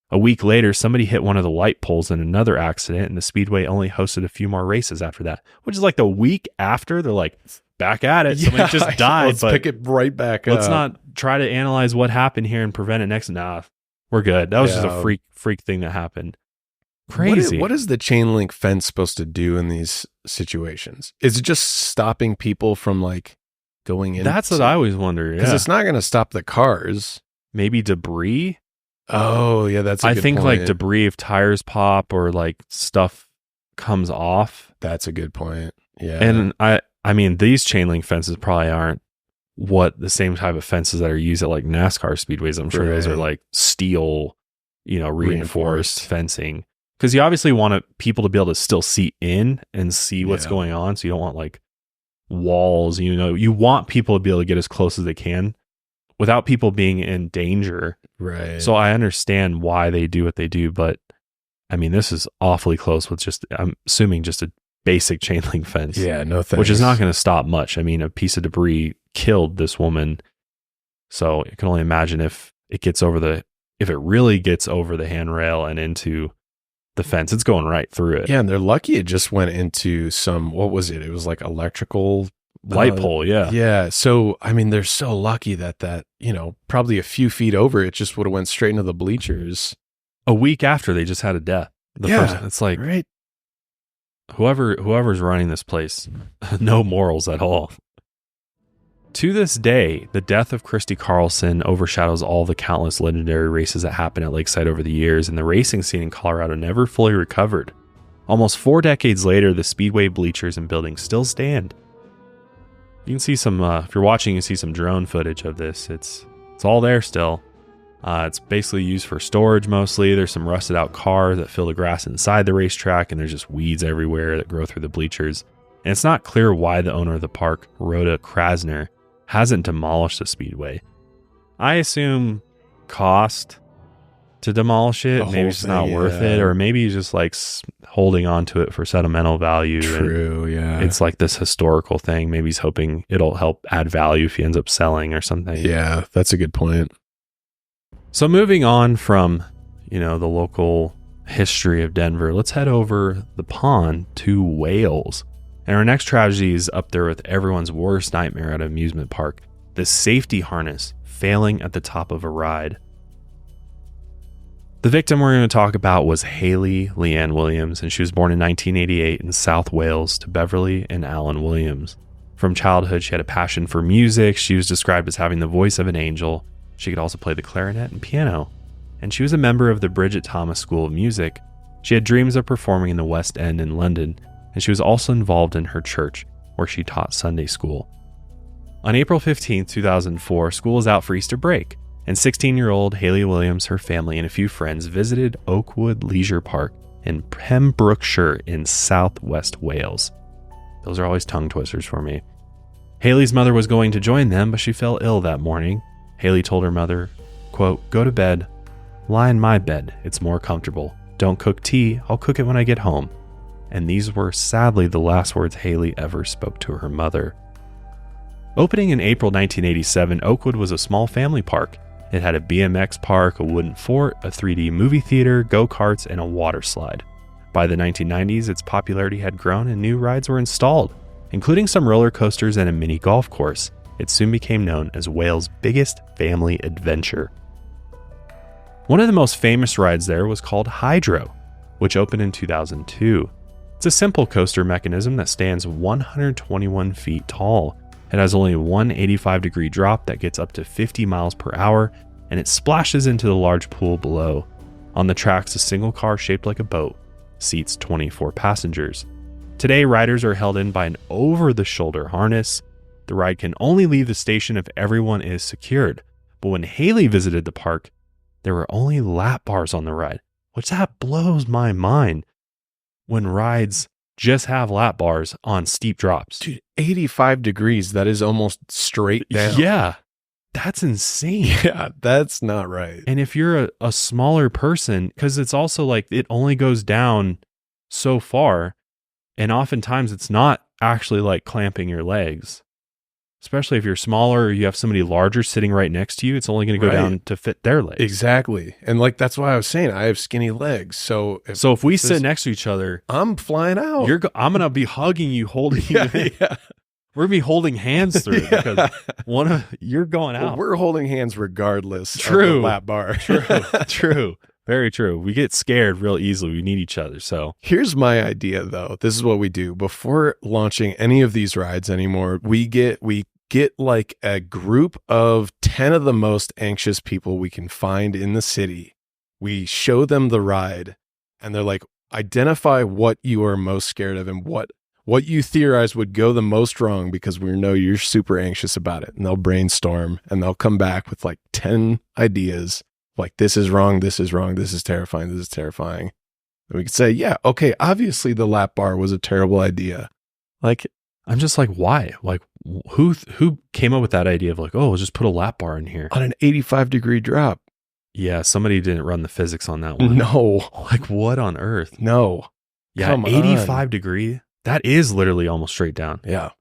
A week later, somebody hit one of the light poles in another accident, and the Speedway only hosted a few more races after that, which is like the week after, they're like, back at it. Somebody just died. Let's pick it right back up. Let's not try to analyze what happened here and prevent it next. Nah, we're good. That was just a freak thing that happened. Crazy. What is the chain link fence supposed to do in these situations? Is it just stopping people from like going in? That's what I always wonder. Because Yeah. it's not going to stop the cars. Maybe debris. Oh, yeah, that's a I good think point. like debris if tires pop or like stuff comes off. That's a good point. Yeah. And I mean, these chain link fences probably aren't what the same type of fences that are used at like NASCAR speedways. I'm sure those are Right. like steel, reinforced Reinforced. fencing. Because you obviously want people to be able to still see in and see what's Yeah. going on. So you don't want like walls. You want people to be able to get as close as they can without people being in danger. Right. So I understand why they do what they do, but I mean, this is awfully close with I'm assuming just a basic chain link fence. yeah, no thanks. Which is not going to stop much. I mean, a piece of debris killed this woman. So you can only imagine if it really gets over the handrail and into the fence, it's going right through it. Yeah, and they're lucky it just went into some, what was it? It was like electrical Light pole, yeah. Yeah. So, I mean, they're so lucky that, probably a few feet over, it just would have went straight into the bleachers. A week after they just had a death. It's like Right. whoever's running this place, no morals at all. To this day, the death of Christy Carlson overshadows all the countless legendary races that happened at Lakeside over the years, and the racing scene in Colorado never fully recovered. Almost 4 decades later, the speedway bleachers and buildings still stand. You can see some, if you're watching, you can see some drone footage of this. It's all there still. It's basically used for storage mostly. There's some rusted out cars that fill the grass inside the racetrack, and there's just weeds everywhere that grow through the bleachers. And it's not clear why the owner of the park, Rhoda Krasner, hasn't demolished the speedway. I assume cost to demolish it. The Maybe whole it's not thing, worth yeah. it, or maybe he's just like holding on to it for sentimental value. True, yeah. It's like this historical thing. Maybe he's hoping it'll help add value if he ends up selling or something. Yeah, that's a good point. So moving on from, the local history of Denver, let's head over the pond to Wales. And our next tragedy is up there with everyone's worst nightmare at an amusement park: the safety harness failing at the top of a ride. The victim we're going to talk about was Hayley Leanne Williams, and she was born in 1988 in South Wales to Beverly and Alan Williams. From childhood, she had a passion for music. She was described as having the voice of an angel. She could also play the clarinet and piano. And she was a member of the Bridget Thomas School of Music. She had dreams of performing in the West End in London, and she was also involved in her church, where she taught Sunday school. On April 15, 2004, school was out for Easter break, and 16-year-old Hayley Williams, her family, and a few friends visited Oakwood Leisure Park in Pembrokeshire in southwest Wales. Those are always tongue twisters for me. Hayley's mother was going to join them, but she fell ill that morning. Hayley told her mother, quote, "Go to bed. Lie in my bed. It's more comfortable. Don't cook tea. I'll cook it when I get home." And these were sadly the last words Hayley ever spoke to her mother. Opening in April 1987, Oakwood was a small family park. It had a BMX park, a wooden fort, a 3D movie theater, go-karts, and a water slide. By the 1990s, its popularity had grown and new rides were installed, including some roller coasters and a mini golf course. It soon became known as Wales' biggest family adventure. One of the most famous rides there was called Hydro, which opened in 2002. It's a simple coaster mechanism that stands 121 feet tall. It has only one 85-degree drop that gets up to 50 miles per hour, and it splashes into the large pool below. On the tracks, a single car shaped like a boat seats 24 passengers. Today, riders are held in by an over-the-shoulder harness. The ride can only leave the station if everyone is secured. But when Hayley visited the park, there were only lap bars on the ride, which that blows my mind. When rides just have lap bars on steep drops. Dude, 85 degrees, that is almost straight down. Yeah, that's insane. Yeah, that's not right. And if you're a smaller person, because it's also like it only goes down so far, and oftentimes it's not actually like clamping your legs. Especially if you're smaller or you have somebody larger sitting right next to you, it's only going to go down to fit their legs. Exactly. And like, that's why I was saying I have skinny legs. So if we sit next to each other, I'm flying out. I'm going to be hugging you, holding you. Yeah. We're going to be holding hands through it because you're going out. Well, we're holding hands regardless of True. the lap bar. True. Very true. We get scared real easily. We need each other. So here's my idea though. This is what we do before launching any of these rides anymore. We get like a group of 10 of the most anxious people we can find in the city. We show them the ride and they're like, identify what you are most scared of and what you theorize would go the most wrong because we know you're super anxious about it. And they'll brainstorm and they'll come back with like 10 ideas. Like, this is wrong. This is wrong. This is terrifying. This is terrifying. And we could say, yeah, okay, obviously the lap bar was a terrible idea. Like, I'm just like, why? Like, who came up with that idea of like, oh, we'll just put a lap bar in here on an 85-degree drop? Yeah, somebody didn't run the physics on that one. No. Like, what on earth? No. Yeah, 85 degree. That is literally almost straight down. Yeah.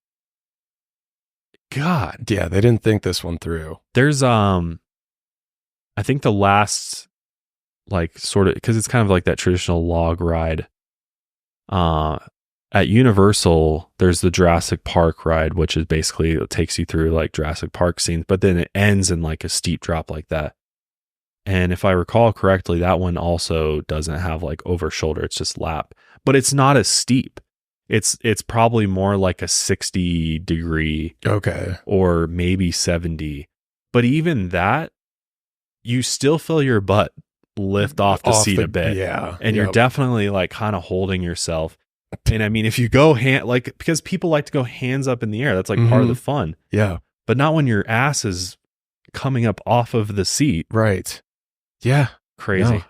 God. Yeah, they didn't think this one through. There's I think the last, like, sort of, because it's kind of like that traditional log ride. At Universal, there's the Jurassic Park ride, which is basically, it takes you through like Jurassic Park scenes, but then it ends in like a steep drop like that. And if I recall correctly, that one also doesn't have like over shoulder. It's just lap, but it's not as steep. It's probably more like a 60 degree. Okay. Or maybe 70. But even that, you still feel your butt lift off the seat a bit. Yeah. And you're definitely like kind of holding yourself. And I mean, if you go because people like to go hands up in the air, that's like part of the fun. Yeah. But not when your ass is coming up off of the seat. Right. Yeah. Crazy.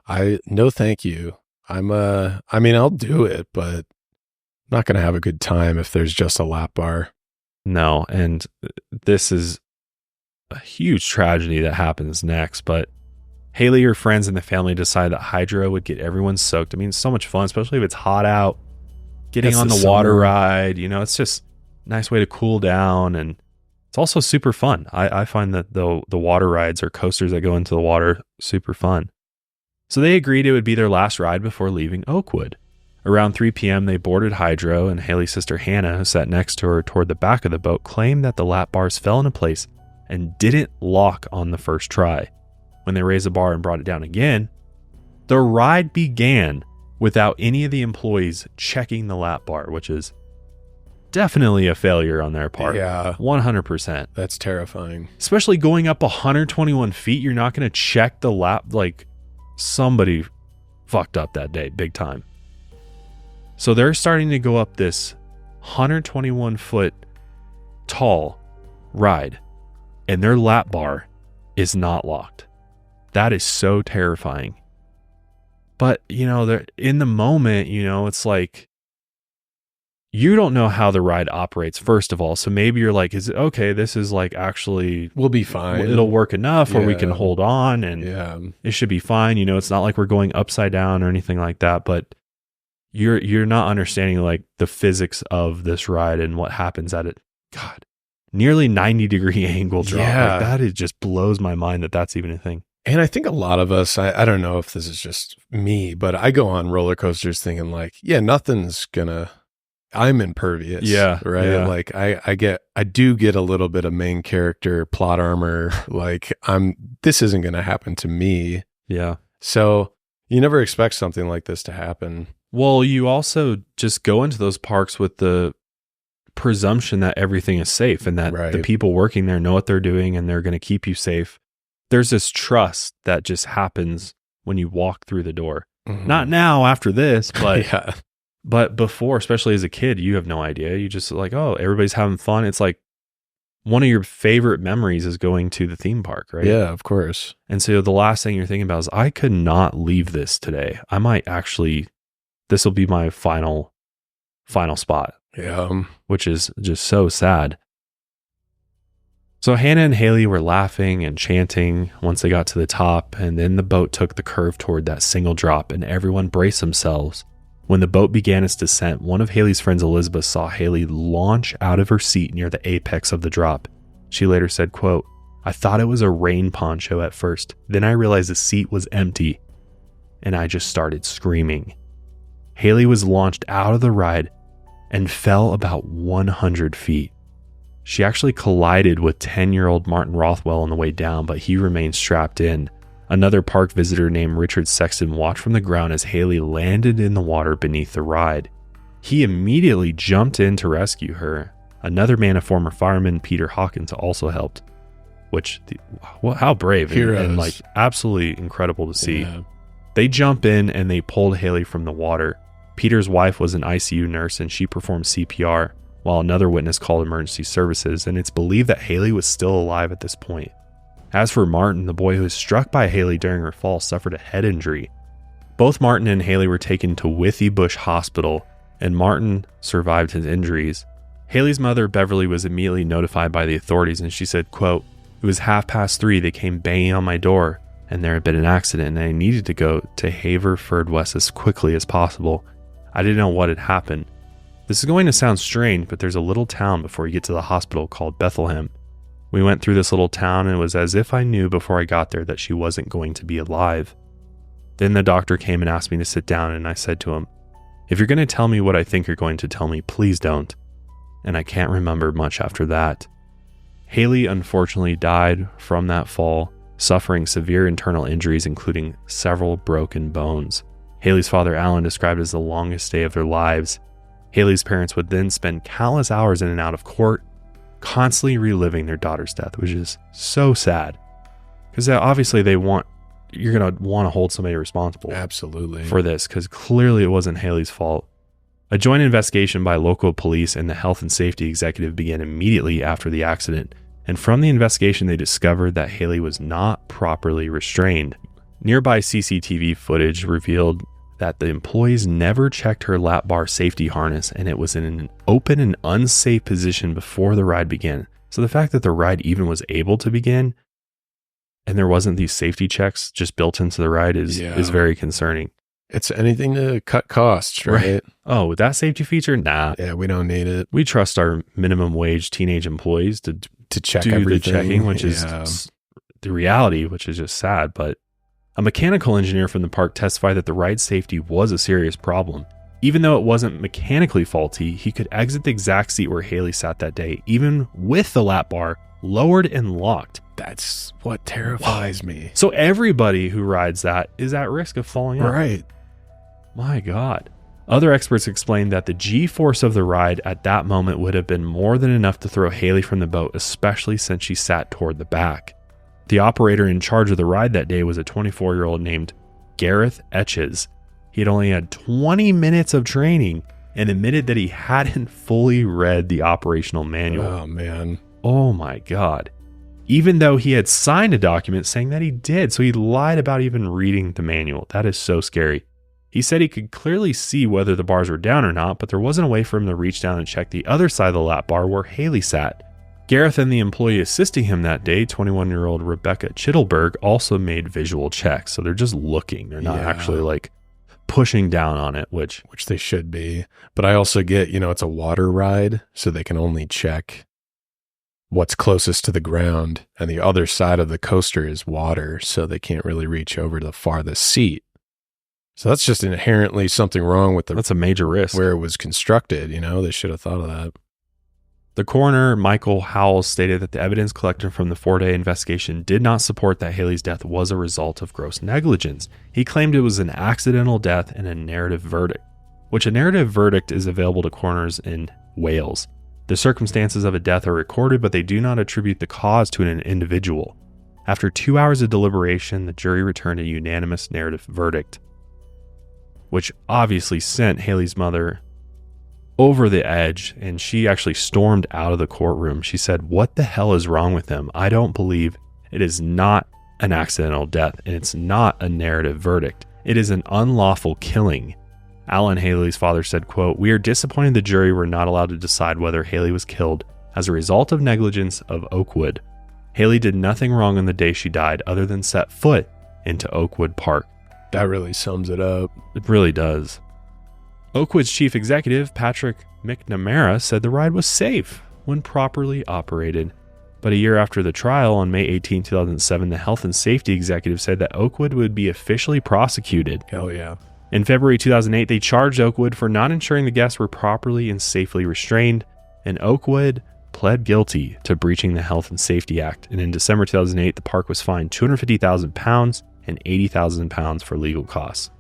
No, thank you. I mean, I'll do it, but not going to have a good time if there's just a lap bar. No. And this is a huge tragedy that happens next. But Haley, her friends, and the family decide that hydro would get everyone soaked. I mean, it's so much fun, especially if it's hot out. Getting on the water ride, it's just a nice way to cool down. And it's also super fun. I find that the water rides or coasters that go into the water, super fun. So they agreed it would be their last ride before leaving Oakwood. Around 3 p.m., they boarded hydro, and Haley's sister Hannah, who sat next to her toward the back of the boat, claimed that the lap bars fell into place and didn't lock on the first try. When they raised the bar and brought it down again, the ride began without any of the employees checking the lap bar, which is definitely a failure on their part. Yeah. 100%. That's terrifying. Especially going up 121 feet, you're not going to check the lap. Like, somebody fucked up that day, big time. So they're starting to go up this 121 foot tall ride, and their lap bar is not locked. That is so terrifying. But, they're in the moment, it's like, you don't know how the ride operates, first of all. So maybe you're like, is it okay? This is like, actually, we'll be fine. It'll work enough, or we can hold on and it should be fine. It's not like we're going upside down or anything like that, but you're not understanding like the physics of this ride and what happens at it. God, nearly 90-degree angle drop. Yeah. Like, it just blows my mind that that's even a thing. And I think a lot of us, I don't know if this is just me, but I go on roller coasters thinking like, yeah, I'm impervious. Yeah. Right. Yeah. Like I do get a little bit of main character plot armor. Like this isn't going to happen to me. Yeah. So you never expect something like this to happen. Well, you also just go into those parks with the presumption that everything is safe and that the people working there know what they're doing and they're going to keep you safe. There's this trust that just happens when you walk through the door. Mm-hmm. Not now after this, but but before, especially as a kid, you have no idea. You just like, oh, everybody's having fun. It's like one of your favorite memories is going to the theme park, right? Yeah, of course. And so the last thing you're thinking about is, I could not leave this today. I might actually, this will be my final spot. Yeah. Which is just so sad. So Hannah and Haley were laughing and chanting once they got to the top, and then the boat took the curve toward that single drop, and everyone braced themselves. When the boat began its descent, one of Haley's friends, Elizabeth, saw Haley launch out of her seat near the apex of the drop. She later said, quote, "I thought it was a rain poncho at first. Then I realized the seat was empty, and I just started screaming." Haley was launched out of the ride and fell about 100 feet. She actually collided with 10-year-old Martin Rothwell on the way down, but he remained strapped in. Another park visitor named Richard Sexton watched from the ground as Haley landed in the water beneath the ride. He immediately jumped in to rescue her. Another man, a former fireman, Peter Hawkins, also helped. How brave and like absolutely incredible to see. Yeah. They jump in and they pulled Haley from the water. Peter's wife was an ICU nurse and she performed CPR, while another witness called emergency services, and it's believed that Haley was still alive at this point. As for Martin, the boy who was struck by Haley during her fall suffered a head injury. Both Martin and Haley were taken to Withy Bush Hospital, and Martin survived his injuries. Haley's mother, Beverly, was immediately notified by the authorities, and she said, quote, "It was 3:30. They came banging on my door, and there had been an accident, and I needed to go to Haverfordwest as quickly as possible. I didn't know what had happened. This is going to sound strange, but there's a little town before you get to the hospital called Bethlehem. We went through this little town, and it was as if I knew before I got there that she wasn't going to be alive. Then the doctor came and asked me to sit down, and I said to him, 'If you're going to tell me what I think you're going to tell me, please don't.' And I can't remember much after that." Haley unfortunately died from that fall, suffering severe internal injuries, including several broken bones. Haley's father, Alan, described it as the longest day of their lives. Haley's parents would then spend countless hours in and out of court, constantly reliving their daughter's death, which is so sad. Because obviously you're going to want to hold somebody responsible Absolutely. for this, because clearly it wasn't Haley's fault. A joint investigation by local police and the health and safety executive began immediately after the accident, and from the investigation they discovered that Haley was not properly restrained. Nearby CCTV footage revealed that the employees never checked her lap bar safety harness, and it was in an open and unsafe position before the ride began. So the fact that the ride even was able to begin and there wasn't these safety checks just built into the ride is very concerning. It's anything to cut costs, right? Oh, that safety feature? Nah. Yeah, we don't need it. We trust our minimum wage teenage employees to check do everything. the checking, which is the reality, which is just sad. But a mechanical engineer from the park testified that the ride safety was a serious problem. Even though it wasn't mechanically faulty, he could exit the exact seat where Haley sat that day, even with the lap bar lowered and locked. That's what terrifies me. So everybody who rides that is at risk of falling out. Right. My God. Other experts explained that the G-force of the ride at that moment would have been more than enough to throw Haley from the boat, especially since she sat toward the back. The operator in charge of the ride that day was a 24-year-old named Gareth Etches. He had only had 20 minutes of training and admitted that he hadn't fully read the operational manual. Oh, man. Oh, my God. Even though he had signed a document saying that he did. So he lied about even reading the manual. That is so scary. He said he could clearly see whether the bars were down or not, but there wasn't a way for him to reach down and check the other side of the lap bar where Haley sat. Gareth and the employee assisting him that day, 21-year-old Rebecca Chittleberg, also made visual checks. So they're just looking. They're not actually like pushing down on it, which they should be. But I also get, it's a water ride, so they can only check what's closest to the ground, and the other side of the coaster is water, so they can't really reach over to the farthest seat. So that's just inherently something wrong with that's a major risk where it was constructed. They should have thought of that. The coroner, Michael Howells, stated that the evidence collected from the 4-day investigation did not support that Haley's death was a result of gross negligence. He claimed it was an accidental death and a narrative verdict, which a narrative verdict is available to coroners in Wales. The circumstances of a death are recorded, but they do not attribute the cause to an individual. After 2 hours of deliberation, the jury returned a unanimous narrative verdict, which obviously sent Haley's mother over the edge, and she actually stormed out of the courtroom. She said, "What the hell is wrong with him? I don't believe it is not an accidental death, and it's not a narrative verdict. It is an unlawful killing." Alan Haley's father said, quote, "We are disappointed the jury were not allowed to decide whether Haley was killed as a result of negligence of Oakwood. Haley did nothing wrong on the day she died other than set foot into Oakwood Park." That really sums it up. It really does. Oakwood's chief executive, Patrick McNamara, said the ride was safe when properly operated. But a year after the trial, on May 18, 2007, the health and safety executive said that Oakwood would be officially prosecuted. Hell yeah. In February 2008, they charged Oakwood for not ensuring the guests were properly and safely restrained, and Oakwood pled guilty to breaching the Health and Safety Act. And in December 2008, the park was fined £250,000 and £80,000 for legal costs,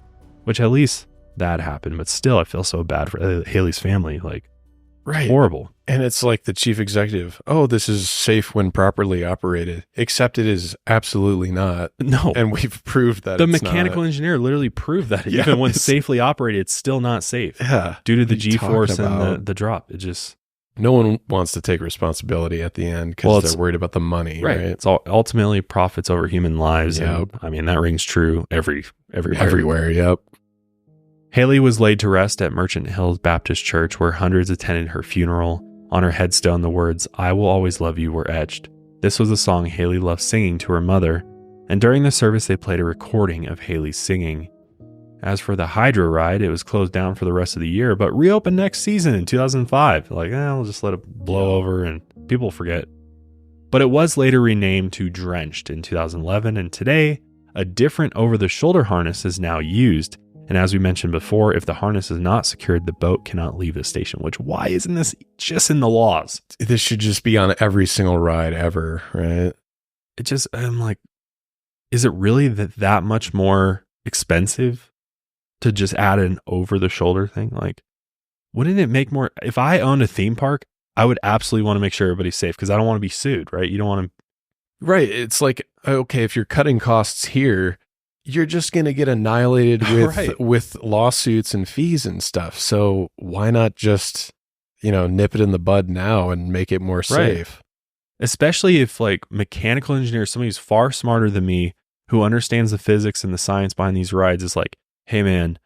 which at least that happened. But still, I feel so bad for Haley's family. Like, Right. Horrible. And it's like the chief executive, oh, this is safe when properly operated, except it is absolutely not. No. And we've proved that The it's mechanical not. engineer literally proved that Yeah, even when it's- safely operated, it's still not safe. Yeah. Due to the What are you G-force talking and about? the drop. It just... No one wants to take responsibility at the end because Well, they're worried about the money, right? It's all ultimately profits over human lives. And, Yep. I mean, that rings true everywhere. Everywhere, yep. Haley was laid to rest at Merchant Hills Baptist Church, where hundreds attended her funeral. On her headstone, the words, "I will always love you," were etched. This was a song Haley loved singing to her mother, and during the service, they played a recording of Haley's singing. As for the Hydra ride, it was closed down for the rest of the year, but reopened next season in 2005. Like, we'll just let it blow over and people forget. But it was later renamed to Deranged in 2011, and today, a different over-the-shoulder harness is now used. And as we mentioned before, if the harness is not secured, the boat cannot leave the station, which why isn't this just in the laws? This should just be on every single ride ever, right? I'm like, is it really that much more expensive to just add an over-the-shoulder thing? Like, wouldn't it make more... If I owned a theme park, I would absolutely want to make sure everybody's safe because I don't want to be sued, right? You don't want to... Right. It's like, okay, if you're cutting costs here, you're just going to get annihilated with Right. with lawsuits and fees and stuff. So why not just, nip it in the bud now and make it more safe? Especially if like mechanical engineers, somebody who's far smarter than me, who understands the physics and the science behind these rides is like, hey man,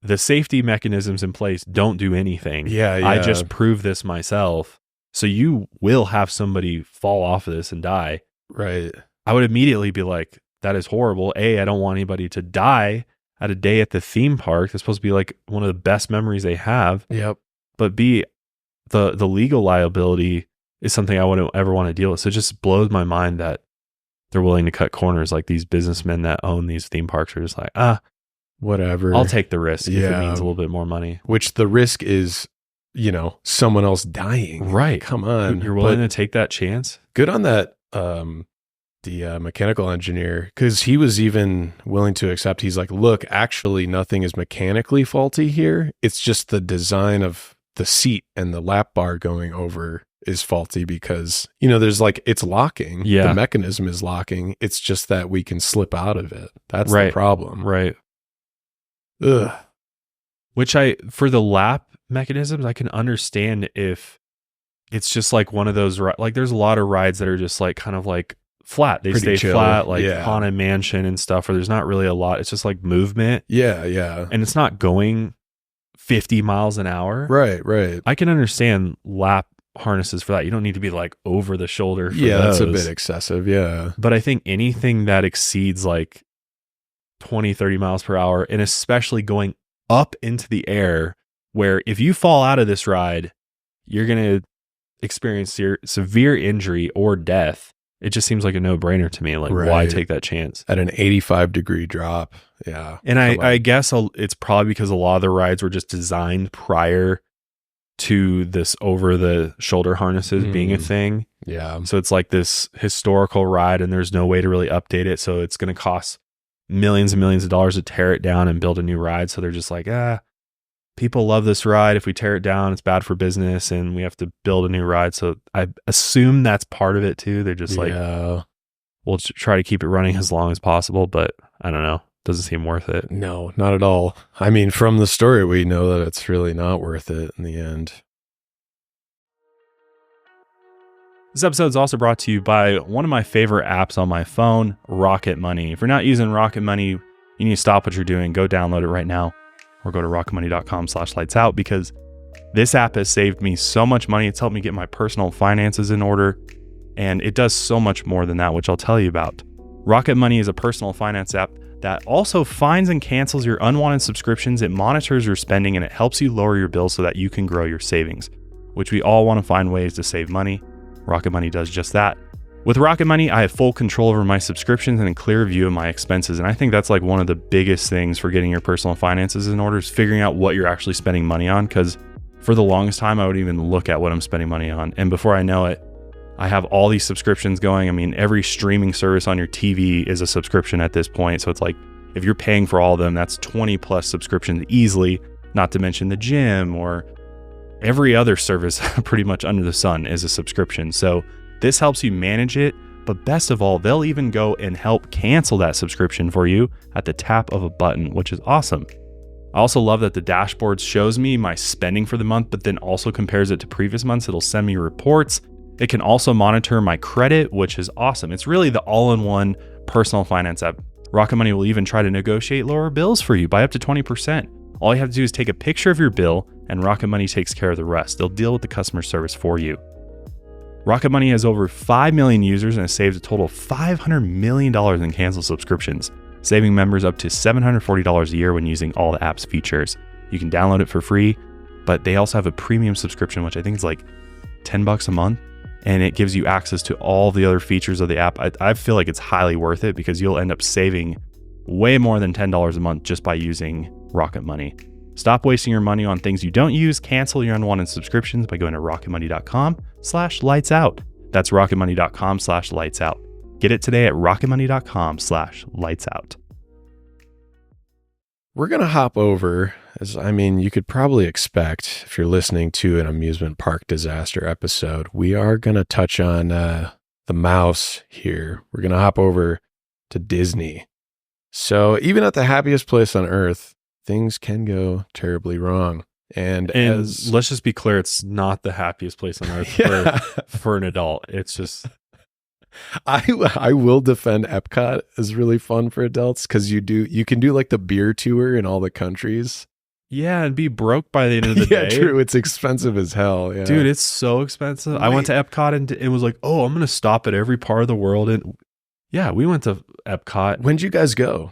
the safety mechanisms in place don't do anything. Yeah. I just proved this myself. So you will have somebody fall off of this and die. Right. I would immediately be like, that is horrible. A, I don't want anybody to die at a day at the theme park. It's supposed to be like one of the best memories they have. Yep. But B, the legal liability is something I wouldn't ever want to deal with. So it just blows my mind that they're willing to cut corners. Like these businessmen that own these theme parks are just like, Whatever. I'll take the risk if it Yeah. means a little bit more money. Which the risk is, someone else dying. Right. Come on. You're willing But to take that chance? good on that, the mechanical engineer, because he was even willing to accept. He's like, look, actually nothing is mechanically faulty here. It's just the design of the seat and the lap bar going over is faulty because, there's like, it's locking. Yeah. The mechanism is locking. It's just that we can slip out of it. That's Right. the problem. Right. Ugh. Which for the lap mechanisms, I can understand if it's just like one of those, like there's a lot of rides that are just like kind of like flat. They Pretty stay chill. flat, like Yeah. Haunted Mansion and stuff, where there's not really a lot. It's just like movement Yeah. Yeah. and it's not going 50 miles an hour. Right. Right. I can understand lap harnesses for that. You don't need to be like over the shoulder for Yeah. those. That's a bit excessive. Yeah. But I think anything that exceeds like 20, 30 miles per hour, and especially going up into the air, where if you fall out of this ride, you're going to experience severe injury or death. It just seems like a no-brainer to me. Like, why Right. take that chance? At an 85-degree drop. Yeah. And Come on. I guess it's probably because a lot of the rides were just designed prior to this over-the-shoulder harnesses being a thing. Yeah. So it's like this historical ride, and there's no way to really update it. So it's going to cost millions and millions of dollars to tear it down and build a new ride. So they're just like, people love this ride. If we tear it down, it's bad for business, and we have to build a new ride. So I assume that's part of it too. They're just like, Yeah. we'll try to keep it running as long as possible, but I don't know. Doesn't seem worth it. No, not at all. I mean, from the story, we know that it's really not worth it in the end. This episode is also brought to you by one of my favorite apps on my phone, Rocket Money. If you're not using Rocket Money, you need to stop what you're doing. Go download it right now or go to rocketmoney.com/lightsout because this app has saved me so much money. It's helped me get my personal finances in order, and it does so much more than that, which I'll tell you about. Rocket Money is a personal finance app that also finds and cancels your unwanted subscriptions. It monitors your spending, and it helps you lower your bills so that you can grow your savings, which we all want to find ways to save money. Rocket Money does just that. With Rocket Money, I have full control over my subscriptions and a clear view of my expenses. And I think that's like one of the biggest things for getting your personal finances in order is figuring out what you're actually spending money on. Because for the longest time, I would even look at what I'm spending money on. And before I know it, I have all these subscriptions going. I mean, every streaming service on your TV is a subscription at this point. So it's like, if you're paying for all of them, that's 20 plus subscriptions easily, not to mention the gym or every other service pretty much under the sun is a subscription. So this helps you manage it, but best of all, they'll even go and help cancel that subscription for you at the tap of a button, which is awesome. I also love that the dashboard shows me my spending for the month, but then also compares it to previous months. It'll send me reports. It can also monitor my credit, which is awesome. It's really the all-in-one personal finance app. Rocket Money will even try to negotiate lower bills for you by up to 20%. All you have to do is take a picture of your bill, and Rocket Money takes care of the rest. They'll deal with the customer service for you. Rocket Money has over 5 million users and has saved a total of $500 million in canceled subscriptions, saving members up to $740 a year when using all the app's features. You can download it for free, but they also have a premium subscription, which I think is like $10 a month, and it gives you access to all the other features of the app. I feel like it's highly worth it because you'll end up saving way more than $10 a month just by using Rocket Money. Stop wasting your money on things you don't use. Cancel your unwanted subscriptions by going to rocketmoney.com/lightsout. That's rocketmoney.com/lightsout. Get it today at rocketmoney.com/lightsout. We're going to hop over, you could probably expect if you're listening to an amusement park disaster episode, we are going to touch on the mouse here. We're going to hop over to Disney. So even at the happiest place on earth, things can go terribly wrong. And let's just be clear, it's not the happiest place on earth for an adult. It's just... I will defend Epcot as really fun for adults because you can do like the beer tour in all the countries. Yeah, and be broke by the end of the day. Yeah, true. It's expensive as hell. Yeah. Dude, it's so expensive. I went to Epcot and it was like, oh, I'm going to stop at every part of the world. And yeah, we went to Epcot. When'd you guys go?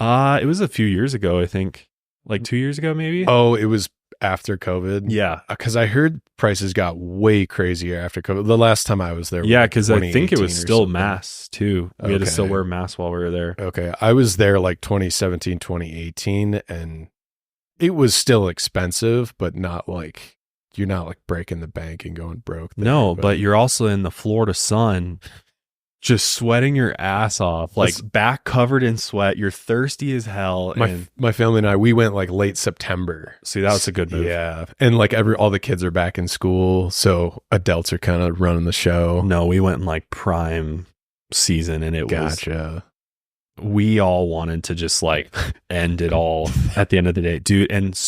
It was a few years ago, I think. Like 2 years ago, maybe? Oh, it was after COVID? Yeah. Because I heard prices got way crazier after COVID. The last time I was there. Yeah, because I think it was still masks too. We had to still wear masks while we were there. Okay. I was there like 2017, 2018, and it was still expensive, but not like, you're not like breaking the bank and going broke there, no, but you're also in the Florida sun, just sweating your ass off, like back covered in sweat. You're thirsty as hell. My family and I, we went like late September. See, that was a good move. Yeah. And like all the kids are back in school. So adults are kind of running the show. No, we went in like prime season and it was, we all wanted to just like end it all at the end of the day, dude. And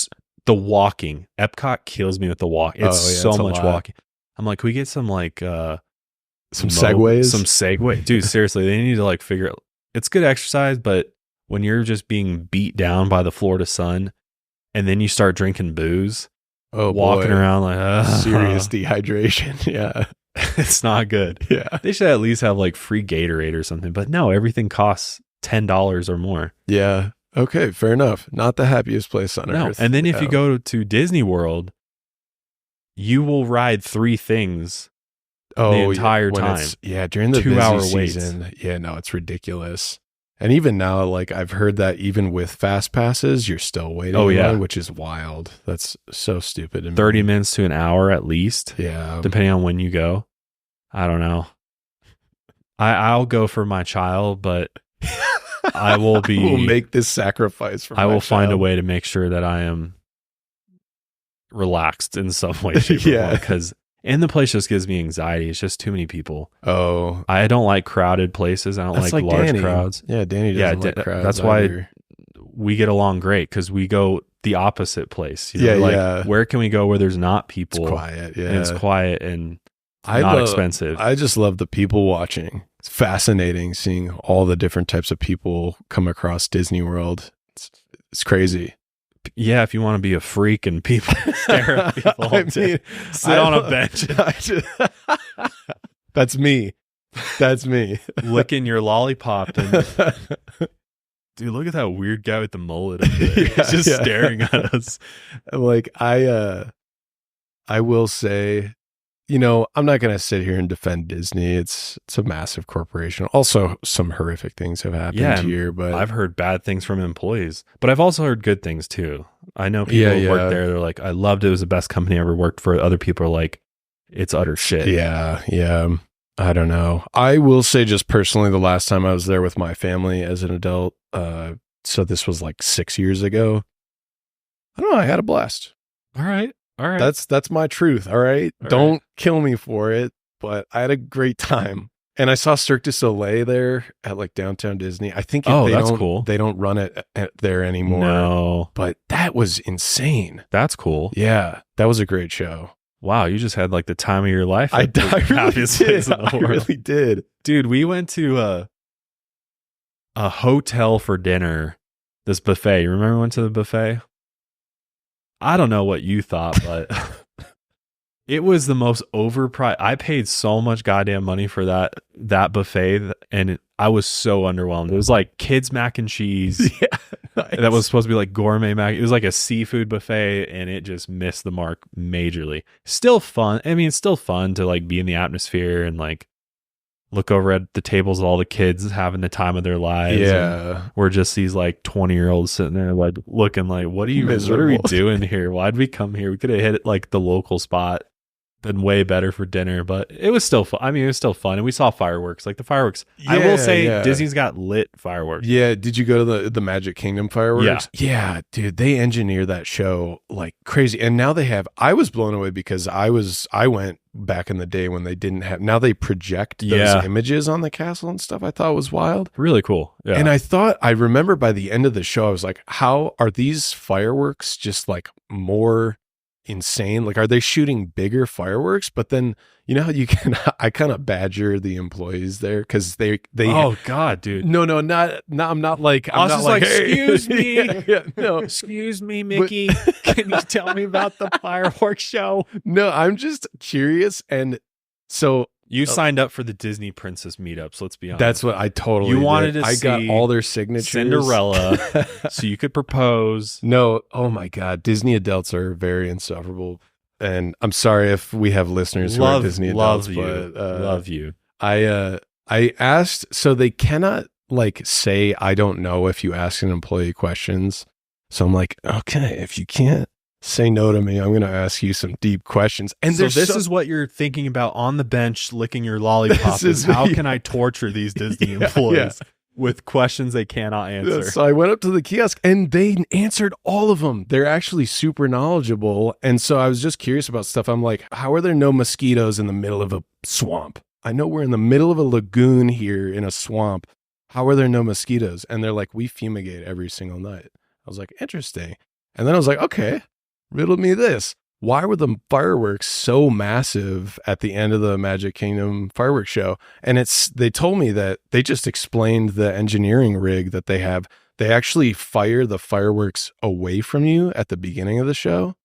the walking, Epcot kills me with the walk. It's so much walking. I'm like, can we get some like, some segways? Some segue. Dude, seriously, they need to like figure out. It's good exercise, but when you're just being beat down by the Florida sun and then you start drinking booze, walking around like serious dehydration. Yeah. It's not good. Yeah. They should at least have like free Gatorade or something, but no, everything costs $10 or more. Yeah. Okay, fair enough. Not the happiest place on earth. And then if you go to Disney World, you will ride 3 things the entire time. During the 2 hour season. waits. Yeah, no, it's ridiculous. And even now, like I've heard that even with fast passes, you're still waiting. Oh yeah, which is wild. That's so stupid. 30 minutes to an hour at least. Yeah, depending on when you go. I don't know. I'll go for my child, but I will be. We'll make this sacrifice for. I will find a way to make sure that I am relaxed in some way, shape, or form, because. And the place just gives me anxiety. It's just too many people. Oh. I don't like crowded places. I don't like large Danny. crowds. Yeah, Danny doesn't like crowds. That's why we get along great, because we go the opposite place. You know, where can we go where there's not people? It's quiet, yeah. And it's quiet and not expensive. I just love the people watching. It's fascinating seeing all the different types of people come across Disney World. It's crazy. Yeah, if you want to be a freak and people stare at people all day, sit on a bench. That's me. That's me. Licking your lollipop. And dude, look at that weird guy with the mullet. He's just staring at us. Like I will say, you know, I'm not going to sit here and defend Disney. It's a massive corporation. Also, some horrific things have happened here, but I've heard bad things from employees, but I've also heard good things too. I know people who work there. They're like, I loved it. It was the best company I ever worked for. Other people are like, it's utter shit. Yeah. I don't know. I will say just personally, the last time I was there with my family as an adult, so this was like 6 years ago. I don't know. I had a blast. All right. All right. That's my truth. All right. Don't kill me for it. But I had a great time. And I saw Cirque du Soleil there at like downtown Disney. I think that's cool. They don't run it there anymore. No. But that was insane. That's cool. Yeah. That was a great show. Wow, you just had like the time of your life. I really happiest place in the world. I really did. Dude, we went to a hotel for dinner. This buffet. You remember we went to the buffet? I don't know what you thought, but it was the most overpriced. I paid so much goddamn money for that buffet, and I was so underwhelmed. It was like kids mac and cheese. Yeah, nice. That was supposed to be like gourmet mac. It was like a seafood buffet, and it just missed the mark majorly. Still fun. I mean, it's still fun to like be in the atmosphere and like look over at the tables of all the kids having the time of their lives. Yeah. We're just these like 20-year-olds sitting there like looking like, what are we doing here? Why'd we come here? We could have hit like the local spot. Been way better for dinner, but it was still fun. I mean, it was still fun, and we saw fireworks. Like the fireworks, I will say, Disney's got lit fireworks. Yeah, did you go to the Magic Kingdom fireworks? Yeah, dude, they engineer that show like crazy, and now they have. I was blown away because I went back in the day when they didn't have. Now they project those images on the castle and stuff. I thought was wild, really cool. Yeah. And I remember by the end of the show, I was like, how are these fireworks just like more insane? Like, are they shooting bigger fireworks? But then you know how I kind of badger the employees there because they oh god, dude, no I'm not like I was just like hey. Excuse me, no, excuse me, Mickey, can you tell me about the fireworks show? No, I'm just curious. And so you signed up for the Disney Princess meetups. Let's be honest. That's what I totally you wanted did. to I see got all their signatures. Cinderella, so you could propose. No, oh my God, Disney adults are very insufferable. And I'm sorry if we have listeners who are Disney adults, but love you. I asked, so they cannot like say I don't know if you ask an employee questions. So I'm like, okay, if you can't say no to me, I'm going to ask you some deep questions. And so this is what you're thinking about on the bench, licking your lollipop. How can I torture these Disney employees with questions they cannot answer? So I went up to the kiosk and they answered all of them. They're actually super knowledgeable. And so I was just curious about stuff. I'm like, how are there no mosquitoes in the middle of a swamp? I know we're in the middle of a lagoon here in a swamp. How are there no mosquitoes? And they're like, we fumigate every single night. I was like, interesting. And then I was like, okay, riddle me this. Why were the fireworks so massive at the end of the Magic Kingdom fireworks show? And they told me that they just explained the engineering rig that they have. They actually fire the fireworks away from you at the beginning of the show.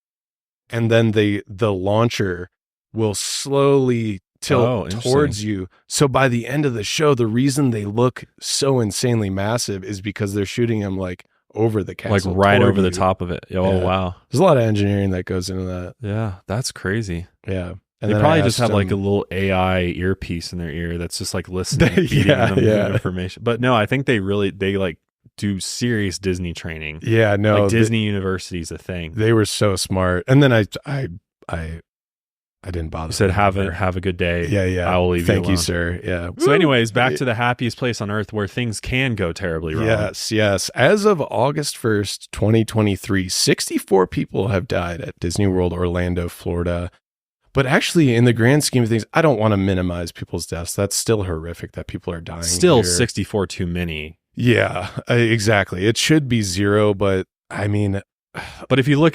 And then the launcher will slowly tilt towards you. So by the end of the show, the reason they look so insanely massive is because they're shooting them like over the castle, like right over the top of it. Oh, wow. There's a lot of engineering that goes into that. Yeah, that's crazy. Yeah. And they probably just have like a little AI earpiece in their ear that's just like listening, feeding them information. But no, I think they like do serious Disney training. Yeah, no. Like Disney University is a thing. They were so smart. And then I didn't bother. You said have a good day. Yeah. I will leave Thank you you, sir. Yeah. So anyways, back to the happiest place on earth where things can go terribly wrong. Yes. As of August 1st, 2023, 64 people have died at Disney World Orlando, Florida. But actually, in the grand scheme of things, I don't want to minimize people's deaths. That's still horrific that people are dying. Still here. 64 too many. Yeah, exactly. It should be 0, but I mean, but if you look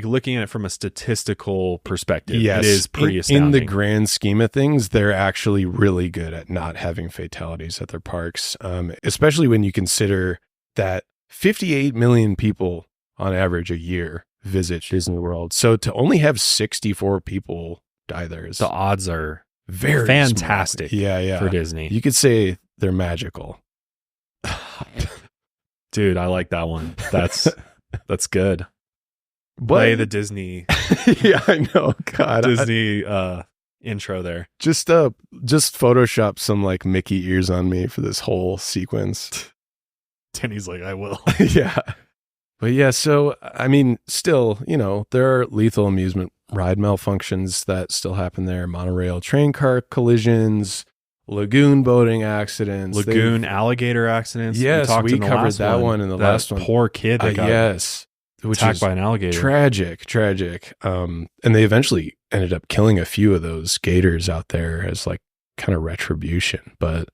looking at it from a statistical perspective, it is pretty astounding. In the grand scheme of things, they're actually really good at not having fatalities at their parks, especially when you consider that 58 million people on average a year visit Disney World. So to only have 64 people die there is the odds are very fantastic. Yeah, for Disney. You could say they're magical. Dude, I like that one. That's good. Play the Disney. Yeah, I know. God, Disney intro there. Just Photoshop some like Mickey ears on me for this whole sequence. Denny's like, I will. Yeah. But yeah, so I mean, still, there are lethal amusement ride malfunctions that still happen there. Monorail train car collisions, lagoon boating accidents, alligator accidents. Yes, we covered that one in the last one. Poor kid that got which Attacked is by an alligator. tragic. And they eventually ended up killing a few of those gators out there as like kind of retribution. But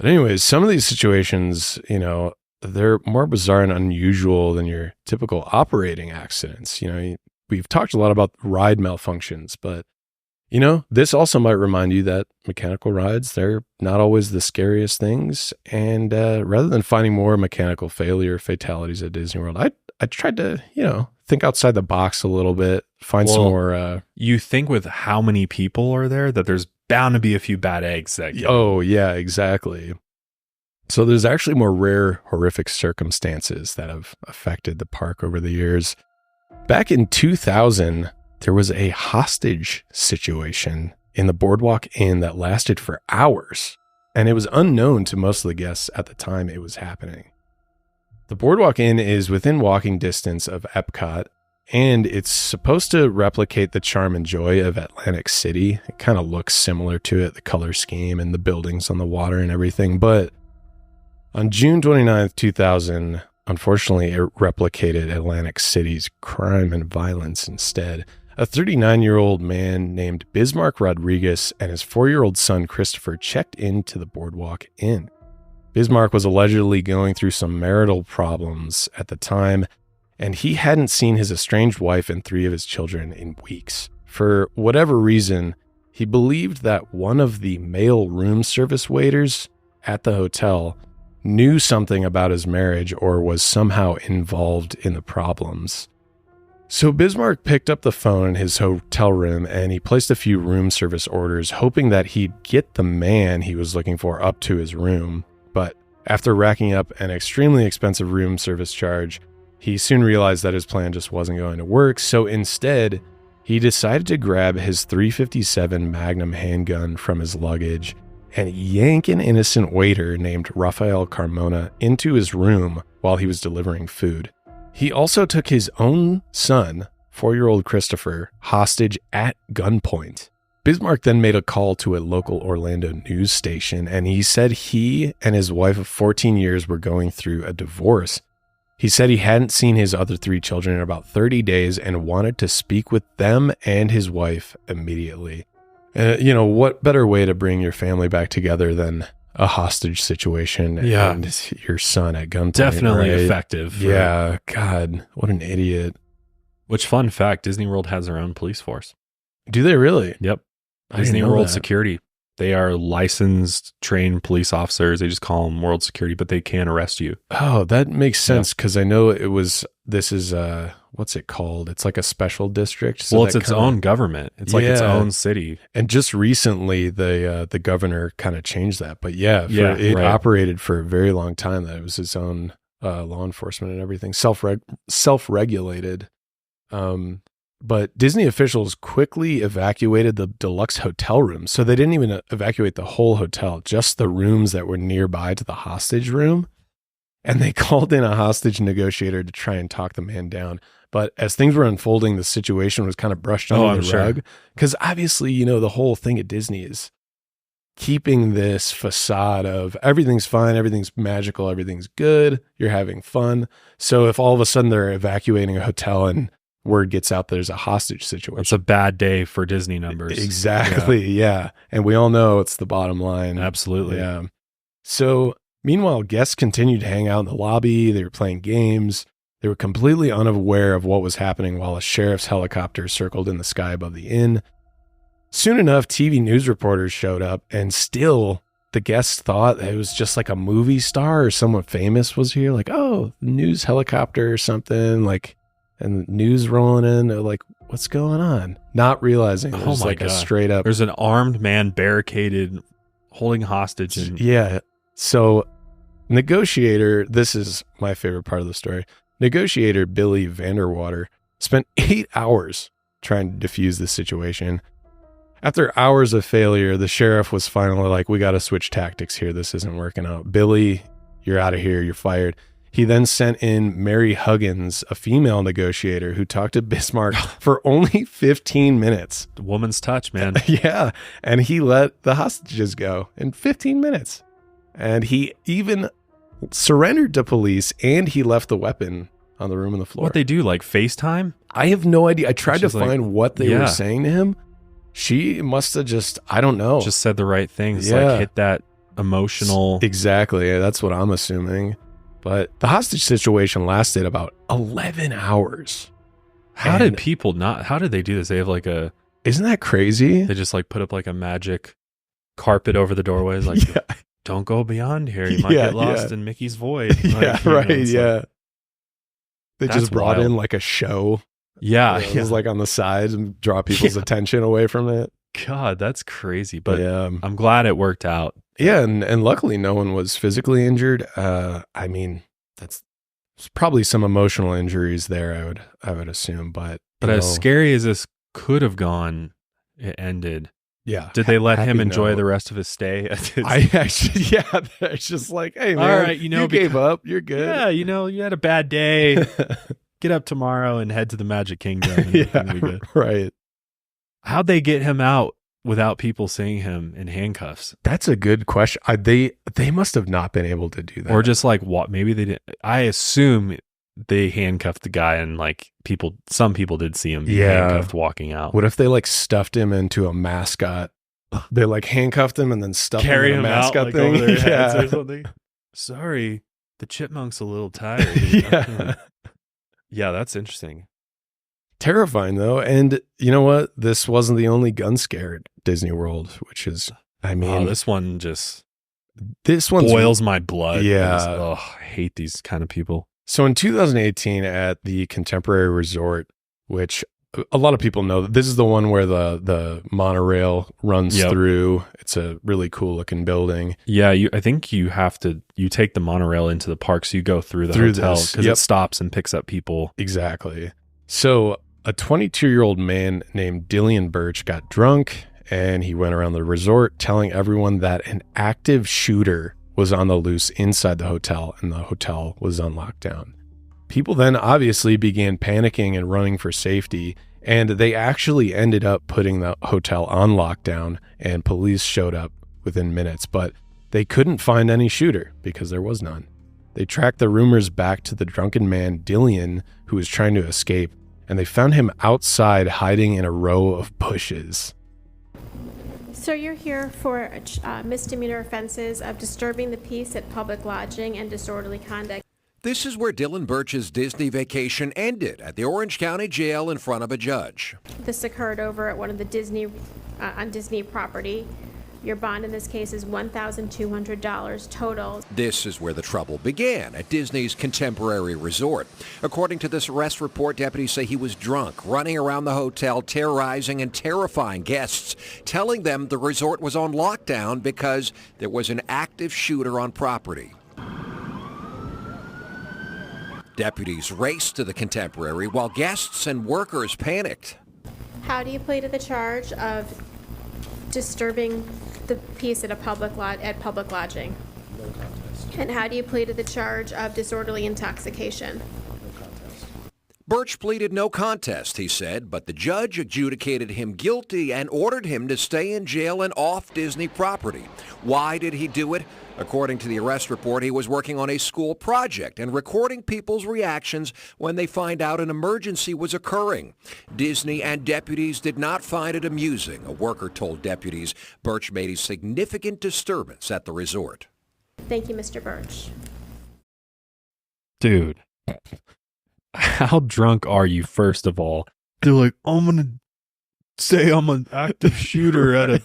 anyways, some of these situations, you know, they're more bizarre and unusual than your typical operating accidents. You know, we've talked a lot about ride malfunctions, but you know, this also might remind you that mechanical rides, they're not always the scariest things. And rather than finding more mechanical failure fatalities at Disney World, I tried to, you know, think outside the box a little bit, find some more. You think with how many people are there that there's bound to be a few bad eggs that get. Oh, yeah, exactly. So there's actually more rare, horrific circumstances that have affected the park over the years. Back in 2000, there was a hostage situation in the Boardwalk Inn that lasted for hours, and it was unknown to most of the guests at the time it was happening. The Boardwalk Inn is within walking distance of Epcot, and it's supposed to replicate the charm and joy of Atlantic City. It kind of looks similar to it, the color scheme and the buildings on the water and everything. But on June 29th, 2000, unfortunately, it replicated Atlantic City's crime and violence instead. A 39-year-old man named Bismarck Rodriguez and his 4-year-old son Christopher checked into the Boardwalk Inn. Bismarck was allegedly going through some marital problems at the time, and he hadn't seen his estranged wife and 3 of his children in weeks. For whatever reason, he believed that one of the male room service waiters at the hotel knew something about his marriage or was somehow involved in the problems. So Bismarck picked up the phone in his hotel room and he placed a few room service orders, hoping that he'd get the man he was looking for up to his room. But after racking up an extremely expensive room service charge, he soon realized that his plan just wasn't going to work. So instead, he decided to grab his .357 Magnum handgun from his luggage and yank an innocent waiter named Rafael Carmona into his room while he was delivering food. He also took his own son, 4-year-old Christopher, hostage at gunpoint. Bismarck then made a call to a local Orlando news station, and he said he and his wife of 14 years were going through a divorce. He said he hadn't seen his other 3 children in about 30 days and wanted to speak with them and his wife immediately. You know, what better way to bring your family back together than a hostage situation and your son at gunpoint? Definitely right? effective. Yeah, God, what an idiot. Which, fun fact, Disney World has their own police force. Do they really? Yep. I didn't Disney know World that. Security. They are licensed, trained police officers. They just call them World Security, but they can arrest you. Oh, that makes sense because I know this is what's it called? It's like a special district. So well, it's that its own government. It's like its own city. And just recently, the governor kind of changed that. But it operated for a very long time. That it was its own law enforcement and everything, self-regulated. But Disney officials quickly evacuated the deluxe hotel rooms. So they didn't even evacuate the whole hotel, just the rooms that were nearby to the hostage room. And they called in a hostage negotiator to try and talk the man down. But as things were unfolding, the situation was kind of brushed under the rug. Because obviously, you know, the whole thing at Disney is keeping this facade of everything's fine, everything's magical, everything's good, you're having fun. So if all of a sudden they're evacuating a hotel and word gets out there's a hostage situation, It's a bad day for Disney numbers. Exactly, yeah. And we all know it's the bottom line. Absolutely. Yeah. So meanwhile, guests continued to hang out in the lobby. They were playing games. They were completely unaware of what was happening while a sheriff's helicopter circled in the sky above the inn. Soon enough, TV news reporters showed up, and still the guests thought it was just like a movie star or someone famous was here. Like, oh, news helicopter or something, like, and the news rolling in. They're like, what's going on? Not realizing it was like a straight up. There's an armed man barricaded, holding hostage. And yeah. So negotiator, this is my favorite part of the story. Negotiator Billy Vanderwater spent 8 hours trying to defuse the situation. After hours of failure, the sheriff was finally like, we got to switch tactics here. This isn't working out. Billy, you're out of here. You're fired. He then sent in Mary Huggins, a female negotiator who talked to Bismarck for only 15 minutes. The woman's touch, man. Yeah. And he let the hostages go in 15 minutes. And he even surrendered to police, and he left the weapon on the room and the floor. What they do, like FaceTime? I have no idea. I tried to She's like, find what they yeah. were saying to him. She must have just, I don't know. Just said the right things. Yeah. Like hit that emotional. Exactly. That's what I'm assuming. But the hostage situation lasted about 11 hours. How did people not? How did they do this? They have like Isn't that crazy? They just like put up like a magic carpet over the doorways. Like, Yeah. don't go beyond here. You might Yeah, get lost yeah. in Mickey's void. Yeah, Like, you know, right. it's Yeah. like- They That's just brought wild. in like a show. yeah. It was like on the sides and draw people's attention away from it. God, that's crazy. But yeah. I'm glad it worked out. Yeah, and luckily no one was physically injured. I mean, that's probably some emotional injuries there, I would assume. But But you as know, scary as this could have gone, it ended. yeah. Did they let him happy enjoy note. the rest of his stay? At his, I actually, yeah, they're just like, hey man, All right, you know, you gave up, you're good. yeah, you know, you had a bad day. Get up tomorrow and head to the Magic Kingdom. And everything will be good. Right. How'd they get him out without people seeing him in handcuffs? That's a good question. They must have not been able to do that, Or just like what? Maybe they didn't. I assume they handcuffed the guy and like some people did see him Yeah. handcuffed walking out. what if they like stuffed him into a mascot? They like handcuffed him and then stuffed Carry him in him a out mascot like thing. over their heads Yeah. or something. Sorry, the chipmunk's a little tired. Yeah. Yeah, that's interesting. Terrifying though. And you know what? This wasn't the only gun scare at Disney World, which is, I mean, This one just this one's boils my blood. Yeah. I hate these kind of people. So in 2018 at the Contemporary Resort, which a lot of people know, this is the one where the monorail runs Yep. through. It's a really cool looking building. Yeah, I think you have to. You take the monorail into the park, so you go through the Through hotel this, because yep. it stops and picks up people. Exactly. So a 22-year-old man named Dillian Birch got drunk and he went around the resort telling everyone that an active shooter was on the loose inside the hotel and the hotel was on lockdown. People then obviously began panicking and running for safety, and they actually ended up putting the hotel on lockdown and police showed up within minutes, but they couldn't find any shooter because there was none. They tracked the rumors back to the drunken man Dillian, who was trying to escape, and they found him outside hiding in a row of bushes. So you're here for misdemeanor offenses of disturbing the peace at public lodging and disorderly conduct. This is where Dylan Birch's Disney vacation ended, at the Orange County Jail in front of a judge. This occurred over at one of the Disney property. Your bond in this case is $1,200 total. This is where the trouble began, at Disney's Contemporary Resort. According to this arrest report, deputies say he was drunk, running around the hotel, terrorizing and terrifying guests, telling them the resort was on lockdown because there was an active shooter on property. Deputies raced to the Contemporary while guests and workers panicked. How do you plead to the charge of disturbing the peace at public lodging? No contest. And how do you plead to the charge of disorderly intoxication? Birch pleaded no contest, he said, but the judge adjudicated him guilty and ordered him to stay in jail and off Disney property. Why did he do it? According to the arrest report, he was working on a school project and recording people's reactions when they find out an emergency was occurring. Disney and deputies did not find it amusing. A worker told deputies Birch made a significant disturbance at the resort. Thank you, Mr. Birch. Dude, how drunk are you, first of all? They're like, I'm going to say I'm an active shooter at a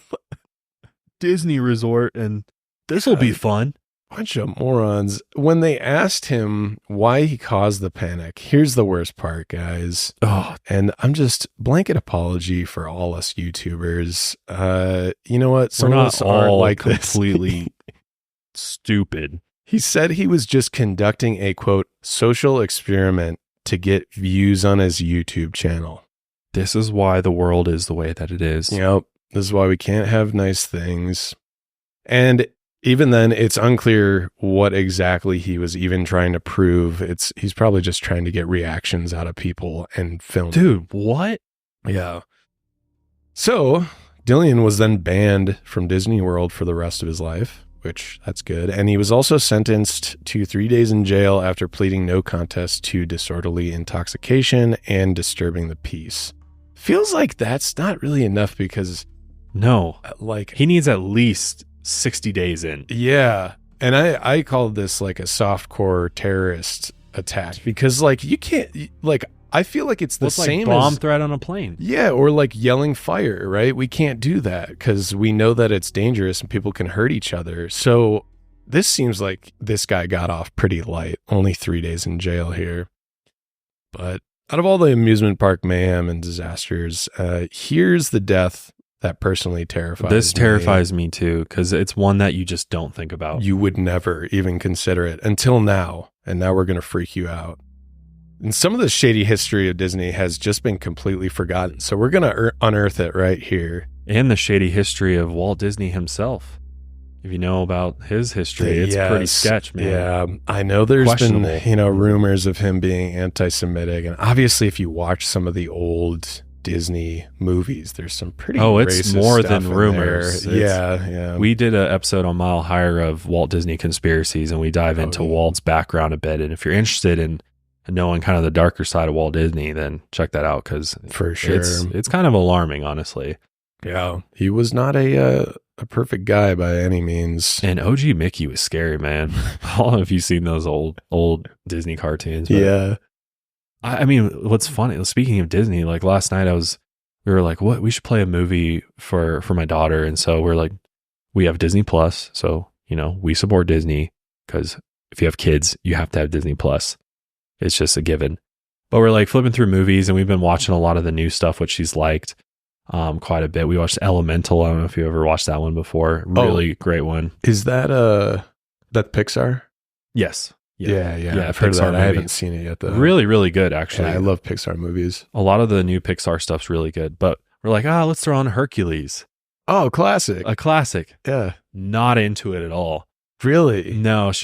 Disney resort, and this will be fun. Bunch of morons. When they asked him why he caused the panic, here's the worst part, guys. Oh, And I'm just blanket apology for all us YouTubers. You know what? Some we're of not us aren't all like this. completely stupid. He said he was just conducting a, quote, social experiment to get views on his YouTube channel. This is why the world is the way that it is. Yep. This is why we can't have nice things. And even then, it's unclear what exactly he was even trying to prove. He's probably just trying to get reactions out of people and film. Dude, what? Yeah. So Dillian was then banned from Disney World for the rest of his life. which that's good. And he was also sentenced to 3 days in jail after pleading no contest to disorderly intoxication and disturbing the peace. Feels like that's not really enough because No. like He needs at least 60 days in. yeah. And I called this like a softcore terrorist attack because like you can't like I feel like it's the It's same like bomb as threat on a plane. yeah, or like yelling fire, right? We can't do that because we know that it's dangerous and people can hurt each other. So this seems like this guy got off pretty light, only 3 days in jail here. But out of all the amusement park mayhem and disasters, here's the death that personally terrifies This me. terrifies me too, because it's one that you just don't think about. You would never even consider it until now. And now we're going to freak you out. And some of the shady history of Disney has just been completely forgotten. So we're going to unearth it right here. And the shady history of Walt Disney himself. If you know about his history, it's pretty sketch, man. Yeah, I know there's been, Questionable. rumors of him being anti-Semitic. And obviously, if you watch some of the old Disney movies, there's some pretty it's racist more stuff than in rumors. there. Yeah. We did an episode on Mile Higher of Walt Disney conspiracies, and we dive into Walt's background a bit. And if you're interested in knowing kind of the darker side of Walt Disney, then check that out because For sure. it's kind of alarming, honestly. Yeah, he was not a perfect guy by any means. And OG Mickey was scary, man. I don't know if you've seen those old Disney cartoons. But Yeah. I mean, what's funny, speaking of Disney, like last night we were like, what? We should play a movie for my daughter. And so we're like, we have Disney Plus. So, we support Disney because if you have kids, you have to have Disney Plus. It's just a given. But we're like flipping through movies and we've been watching a lot of the new stuff, which she's liked quite a bit. We watched Elemental. I don't know if you ever watched that one before. Really great one. Is that that Pixar? Yes. Yeah. I've heard of that. I haven't seen it yet though. Really, really good, actually. Yeah, I love Pixar movies. A lot of the new Pixar stuff's really good, but we're like, let's throw on Hercules. Oh, classic. A classic. Yeah. Not into it at all. Really? No, it's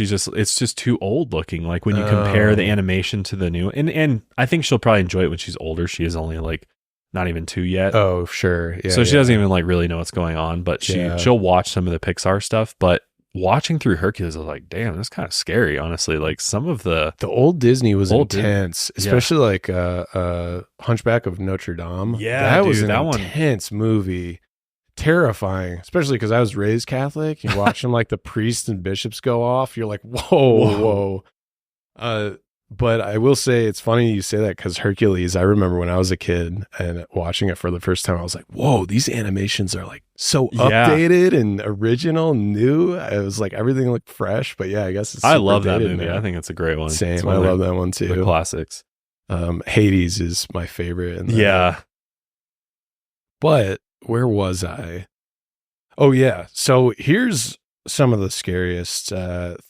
just too old looking. Like when you compare the animation to the new, and I think she'll probably enjoy it when she's older. She is only like not even 2 yet. Oh, sure. Yeah. So she doesn't even like really know what's going on, but she'll watch some of the Pixar stuff, but watching through Hercules, I was like, damn, that's kind of scary, honestly. Like some of the old Disney was old intense, especially like Hunchback of Notre Dame. Yeah, that was an that intense movie. Terrifying, especially because I was raised Catholic. You watch them like the priests and bishops go off. You're like, whoa. But I will say it's funny you say that because Hercules, I remember when I was a kid and watching it for the first time, I was like, whoa, these animations are like so updated and original, new. It was like everything looked fresh, but yeah, I guess it's I love that dated movie. now. I think it's a great one. Same. I love that one too. The classics. Hades is my favorite. Yeah. But where was I? Oh yeah. So here's some of the scariest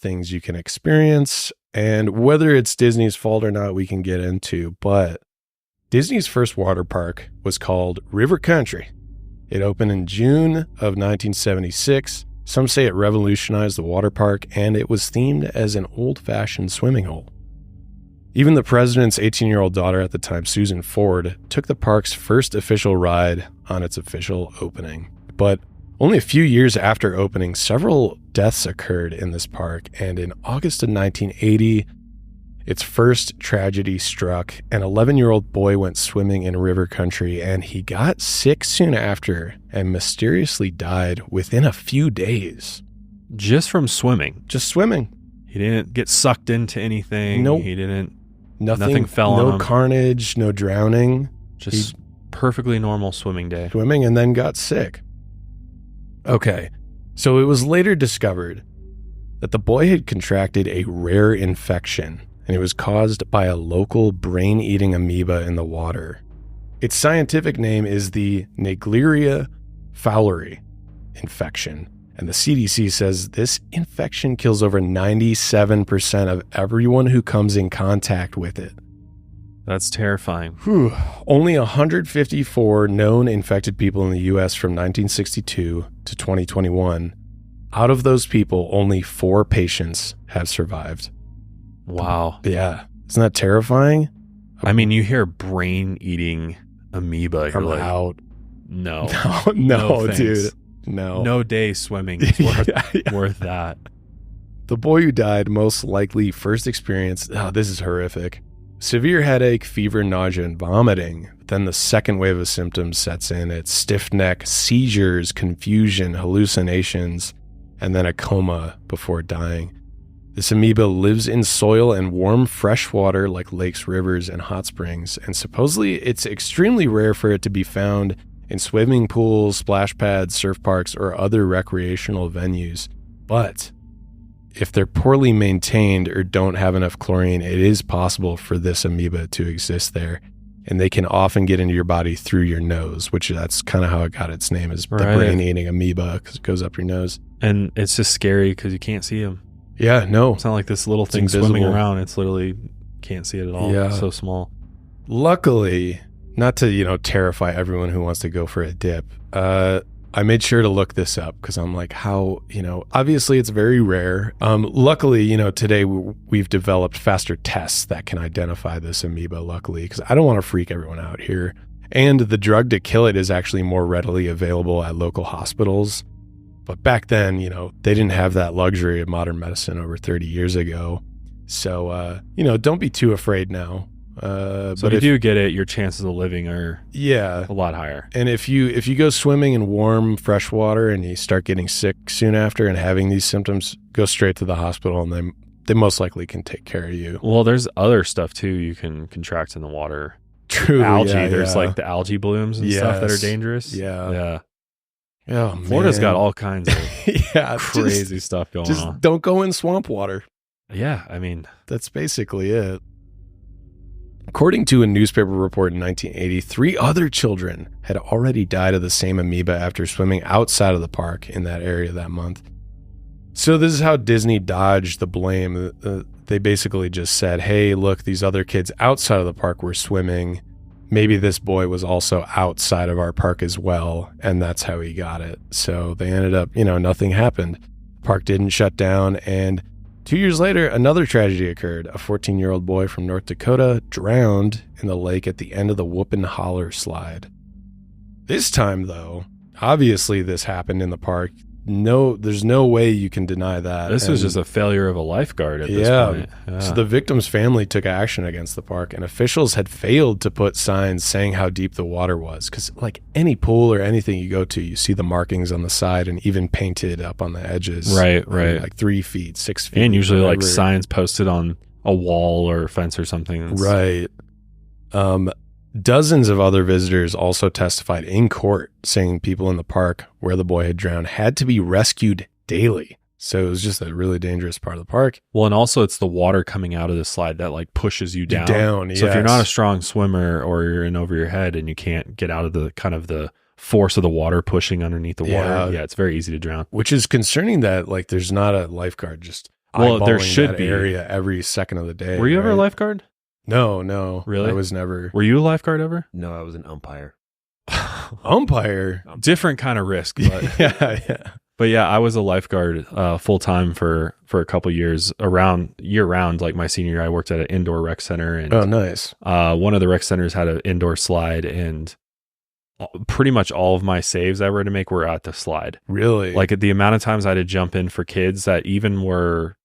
things you can experience. And whether it's Disney's fault or not, we can get into. But Disney's first water park was called River Country. It opened in June of 1976. Some say it revolutionized the water park, and it was themed as an old-fashioned swimming hole. Even the president's 18-year-old daughter at the time, Susan Ford, took the park's first official ride on its official opening. But only a few years after opening, several deaths occurred in this park, and in August of 1980, its first tragedy struck. An 11-year-old boy went swimming in River Country, and he got sick soon after and mysteriously died within a few days. Just from swimming. Just swimming. He didn't get sucked into anything. Nope. He didn't. Nothing fell on him. No carnage, no drowning. Just perfectly normal swimming day. Swimming and then got sick. Okay, so it was later discovered that the boy had contracted a rare infection, and it was caused by a local brain-eating amoeba in the water. Its scientific name is the Naegleria fowleri infection, and the CDC says this infection kills over 97% of everyone who comes in contact with it. That's terrifying. Only 154 known infected people in the U.S. from 1962 to 2021. Out of those people, only 4 patients have survived. Wow. Yeah. Isn't that terrifying? I mean, you hear brain-eating amoeba. You're I'm like, out. no. No, thanks. dude. no day swimming is worth that. The boy who died most likely first experienced, this is horrific, severe headache, fever, nausea, and vomiting. Then the second wave of symptoms sets in. It's stiff neck, seizures, confusion, hallucinations, and then a coma before dying. This amoeba lives in soil and warm, fresh water like lakes, rivers, and hot springs, and supposedly it's extremely rare for it to be found in swimming pools, splash pads, surf parks, or other recreational venues. But if they're poorly maintained or don't have enough chlorine, it is possible for this amoeba to exist there. And they can often get into your body through your nose, which that's kind of how it got its name, is the brain-eating amoeba, because it goes up your nose. And it's just scary because you can't see them. Yeah, no. It's not like this little thing swimming around. It's literally, can't see it at all. Yeah. It's so small. Luckily, not to, terrify everyone who wants to go for a dip, I made sure to look this up because I'm like, how, obviously it's very rare. Luckily, today we've developed faster tests that can identify this amoeba, luckily, because I don't want to freak everyone out here. And the drug to kill it is actually more readily available at local hospitals. But back then, they didn't have that luxury of modern medicine over 30 years ago. So, don't be too afraid now. But if you do get it, your chances of living are a lot higher. And if you go swimming in warm, fresh water and you start getting sick soon after and having these symptoms, go straight to the hospital and they most likely can take care of you. Well, there's other stuff too you can contract in the water. True. Algae. There's like the algae blooms and stuff that are dangerous. Yeah. Oh, Florida's got all kinds of crazy stuff going on. Just don't go in swamp water. Yeah, I mean, that's basically it. According to a newspaper report in 1980, 3 other children had already died of the same amoeba after swimming outside of the park in that area that month. So this is how Disney dodged the blame. They basically just said, hey, look, these other kids outside of the park were swimming. Maybe this boy was also outside of our park as well, and that's how he got it. So they ended up, nothing happened. Park didn't shut down, and 2 years later, another tragedy occurred. A 14-year-old boy from North Dakota drowned in the lake at the end of the Whoopin' Holler slide. This time, though, obviously this happened in the park. No, there's no way you can deny that. This was just a failure of a lifeguard at this point. Yeah. So the victim's family took action against the park, and officials had failed to put signs saying how deep the water was. Because like any pool or anything you go to, you see the markings on the side and even painted up on the edges. Right. Like 3 feet, 6 feet. And usually like signs posted on a wall or a fence or something. Right. Dozens of other visitors also testified in court, saying people in the park where the boy had drowned had to be rescued daily. So it was just a really dangerous part of the park. Well, and also it's the water coming out of the slide that like pushes you down. So if you're not a strong swimmer or you're in over your head and you can't get out of the kind of the force of the water pushing underneath the water, it's very easy to drown. Which is concerning that like there's not a lifeguard just there should that be area every second of the day. Were you ever a lifeguard? No. Really? I was never. Were you a lifeguard ever? No, I was an umpire. Umpire? Different kind of risk. But yeah. But yeah, I was a lifeguard full time for a couple years year round. Like my senior year, I worked at an indoor rec center. And, oh, nice. One of the rec centers had an indoor slide, and pretty much all of my saves I were to make were at the slide. Really? Like the amount of times I had to jump in for kids that were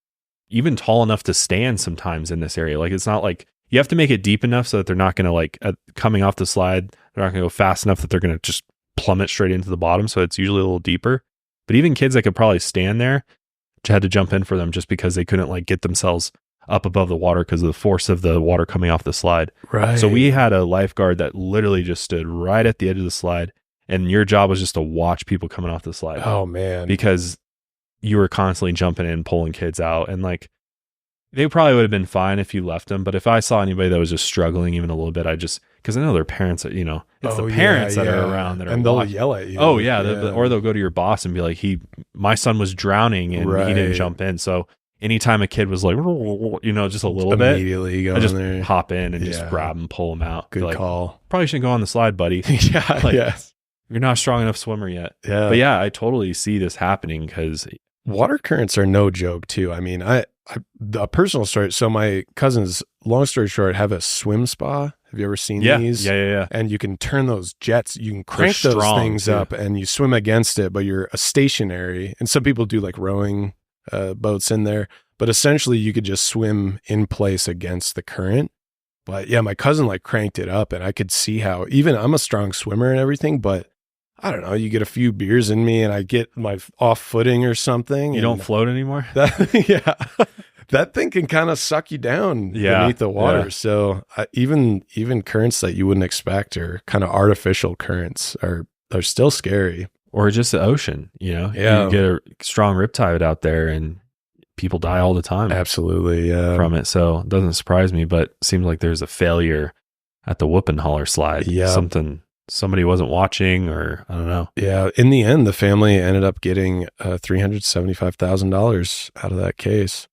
tall enough to stand sometimes in this area. Like it's not like you have to make it deep enough so that they're not going to like coming off the slide, they're not going to go fast enough that they're going to just plummet straight into the bottom. So it's usually a little deeper. But even kids that could probably stand there had to jump in for them just because they couldn't like get themselves up above the water because of the force of the water coming off the slide. Right. So we had a lifeguard that literally just stood right at the edge of the slide, and your job was just to watch people coming off the slide. Oh man. Because you were constantly jumping in, pulling kids out, and like they probably would have been fine if you left them. But if I saw anybody that was just struggling even a little bit, because I know their parents, it's the parents that are around that are and they'll yell at you. Oh yeah. Or they'll go to your boss and be like, my son was drowning and he didn't jump in. So anytime a kid was like, just a little bit, immediately go I just there. hop in and just grab and pull them out. Good call. Probably shouldn't go on the slide, buddy. You're not a strong enough swimmer yet. Yeah. But yeah, I totally see this happening because water currents are no joke too. I mean, a personal story. So my cousins, long story short, have a swim spa. Have you ever seen these? Yeah. And you can turn those jets, you can crank They're those strong, things too. up and you swim against it, but you're a stationary. And some people do like rowing boats in there, but essentially you could just swim in place against the current. But yeah, my cousin like cranked it up and I could see how, even I'm a strong swimmer and everything, but I don't know, you get a few beers in me and I get my off footing or something. You don't float anymore? That thing can kind of suck you down beneath the water. Yeah. So even currents that you wouldn't expect, or kind of artificial currents, are still scary. Or just the ocean, Yeah. You get a strong riptide out there and people die all the time. Absolutely, yeah. From it. So it doesn't surprise me, but it seems like there's a failure at the Whoop and Holler slide. Yeah. Somebody wasn't watching, or I don't know. Yeah. In the end, the family ended up getting $375,000 out of that case.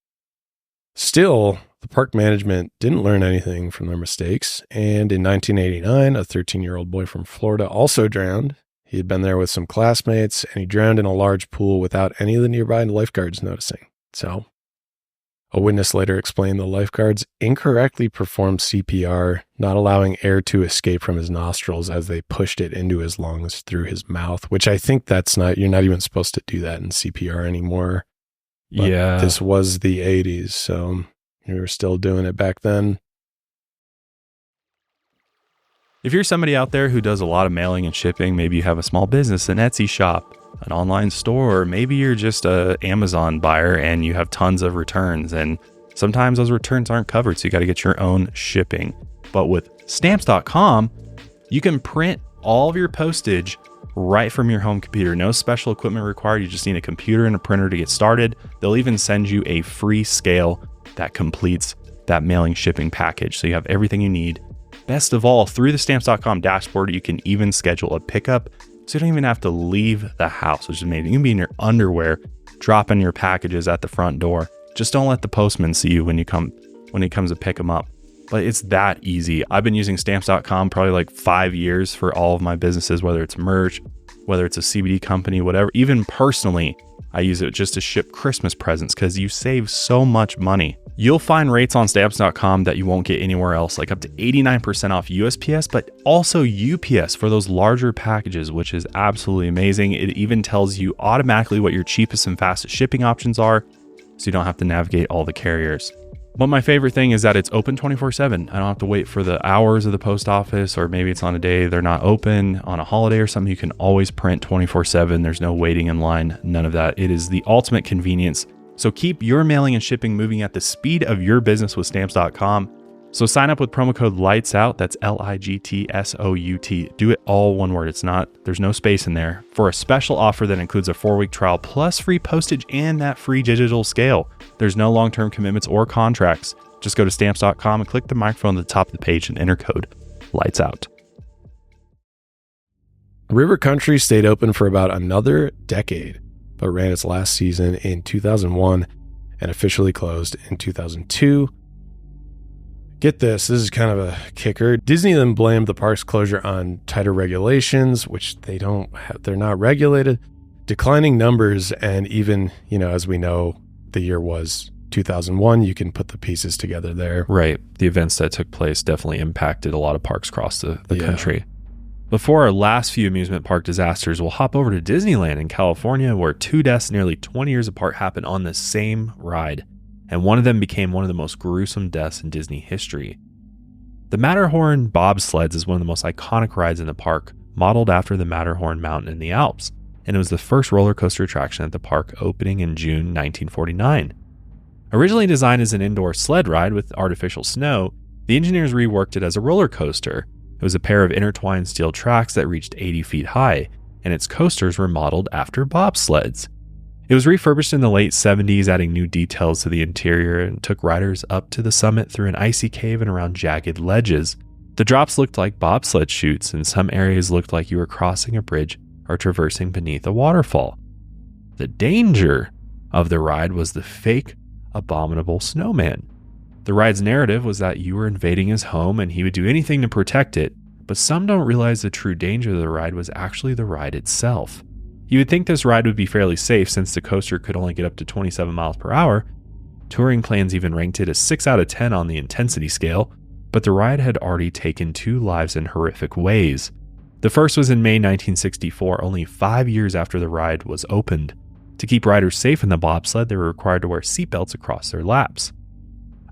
Still, the park management didn't learn anything from their mistakes. And in 1989, a 13-year-old boy from Florida also drowned. He had been there with some classmates, and he drowned in a large pool without any of the nearby lifeguards noticing. So, a witness later explained the lifeguards incorrectly performed CPR, not allowing air to escape from his nostrils as they pushed it into his lungs through his mouth, which I think you're not even supposed to do that in CPR anymore. But yeah. This was the 80s, so we were still doing it back then. If you're somebody out there who does a lot of mailing and shipping, maybe you have a small business, an Etsy shop, an online store, or maybe you're just a Amazon buyer and you have tons of returns, and sometimes those returns aren't covered, so you got to get your own shipping. But with stamps.com, you can print all of your postage right from your home computer. No special equipment required. You just need a computer and a printer to get started. They'll even send you a free scale that completes that mailing shipping package. So you have everything you need. Best of all, through the stamps.com dashboard, you can even schedule a pickup, so you don't even have to leave the house, which is amazing. You can be in your underwear, dropping your packages at the front door. Just don't let the postman see you when he comes to pick them up. But it's that easy. I've been using stamps.com probably like 5 years for all of my businesses, whether it's merch, whether it's a CBD company, whatever. Even personally, I use it just to ship Christmas presents because you save so much money. You'll find rates on stamps.com that you won't get anywhere else, like up to 89% off USPS, but also UPS for those larger packages, which is absolutely amazing. It even tells you automatically what your cheapest and fastest shipping options are, so you don't have to navigate all the carriers. But my favorite thing is that it's open 24/7. I don't have to wait for the hours of the post office, or maybe it's on a day they're not open, on a holiday or something. You can always print 24/7. There's no waiting in line, none of that. It is the ultimate convenience. So keep your mailing and shipping moving at the speed of your business with stamps.com. So sign up with promo code LIGHTSOUT, that's LIGTSOUT. Do it all one word. There's no space in there, for a special offer that includes a 4-week trial plus free postage and that free digital scale. There's no long-term commitments or contracts. Just go to stamps.com and click the microphone at the top of the page and enter code LIGHTSOUT. River Country stayed open for about another decade, but ran its last season in 2001 and officially closed in 2002. Get this is kind of a kicker. Disney then blamed the park's closure on tighter regulations, which they're not regulated, declining numbers, and even, as we know, the year was 2001. You can put the pieces together there. Right. The events that took place definitely impacted a lot of parks across the country. Before our last few amusement park disasters, we'll hop over to Disneyland in California, where 2 deaths nearly 20 years apart happened on the same ride. And one of them became one of the most gruesome deaths in Disney history. The Matterhorn bobsleds is one of the most iconic rides in the park, modeled after the Matterhorn mountain in the Alps, and it was the first roller coaster attraction at the park, opening in June 1949. Originally designed as an indoor sled ride with artificial snow, the engineers reworked it as a roller coaster. It was a pair of intertwined steel tracks that reached 80 feet high, and its coasters were modeled after bobsleds. It was refurbished in the late 70s, adding new details to the interior, and took riders up to the summit through an icy cave and around jagged ledges. The drops looked like bobsled chutes, and some areas looked like you were crossing a bridge or traversing beneath a waterfall. The danger of the ride was the fake, abominable snowman. The ride's narrative was that you were invading his home and he would do anything to protect it, but some don't realize the true danger of the ride was actually the ride itself. You would think this ride would be fairly safe since the coaster could only get up to 27 miles per hour, Touring plans even ranked it a 6 out of 10 on the intensity scale, but the ride had already taken 2 lives in horrific ways. The first was in May 1964, only 5 years after the ride was opened. To keep riders safe in the bobsled, they were required to wear seatbelts across their laps.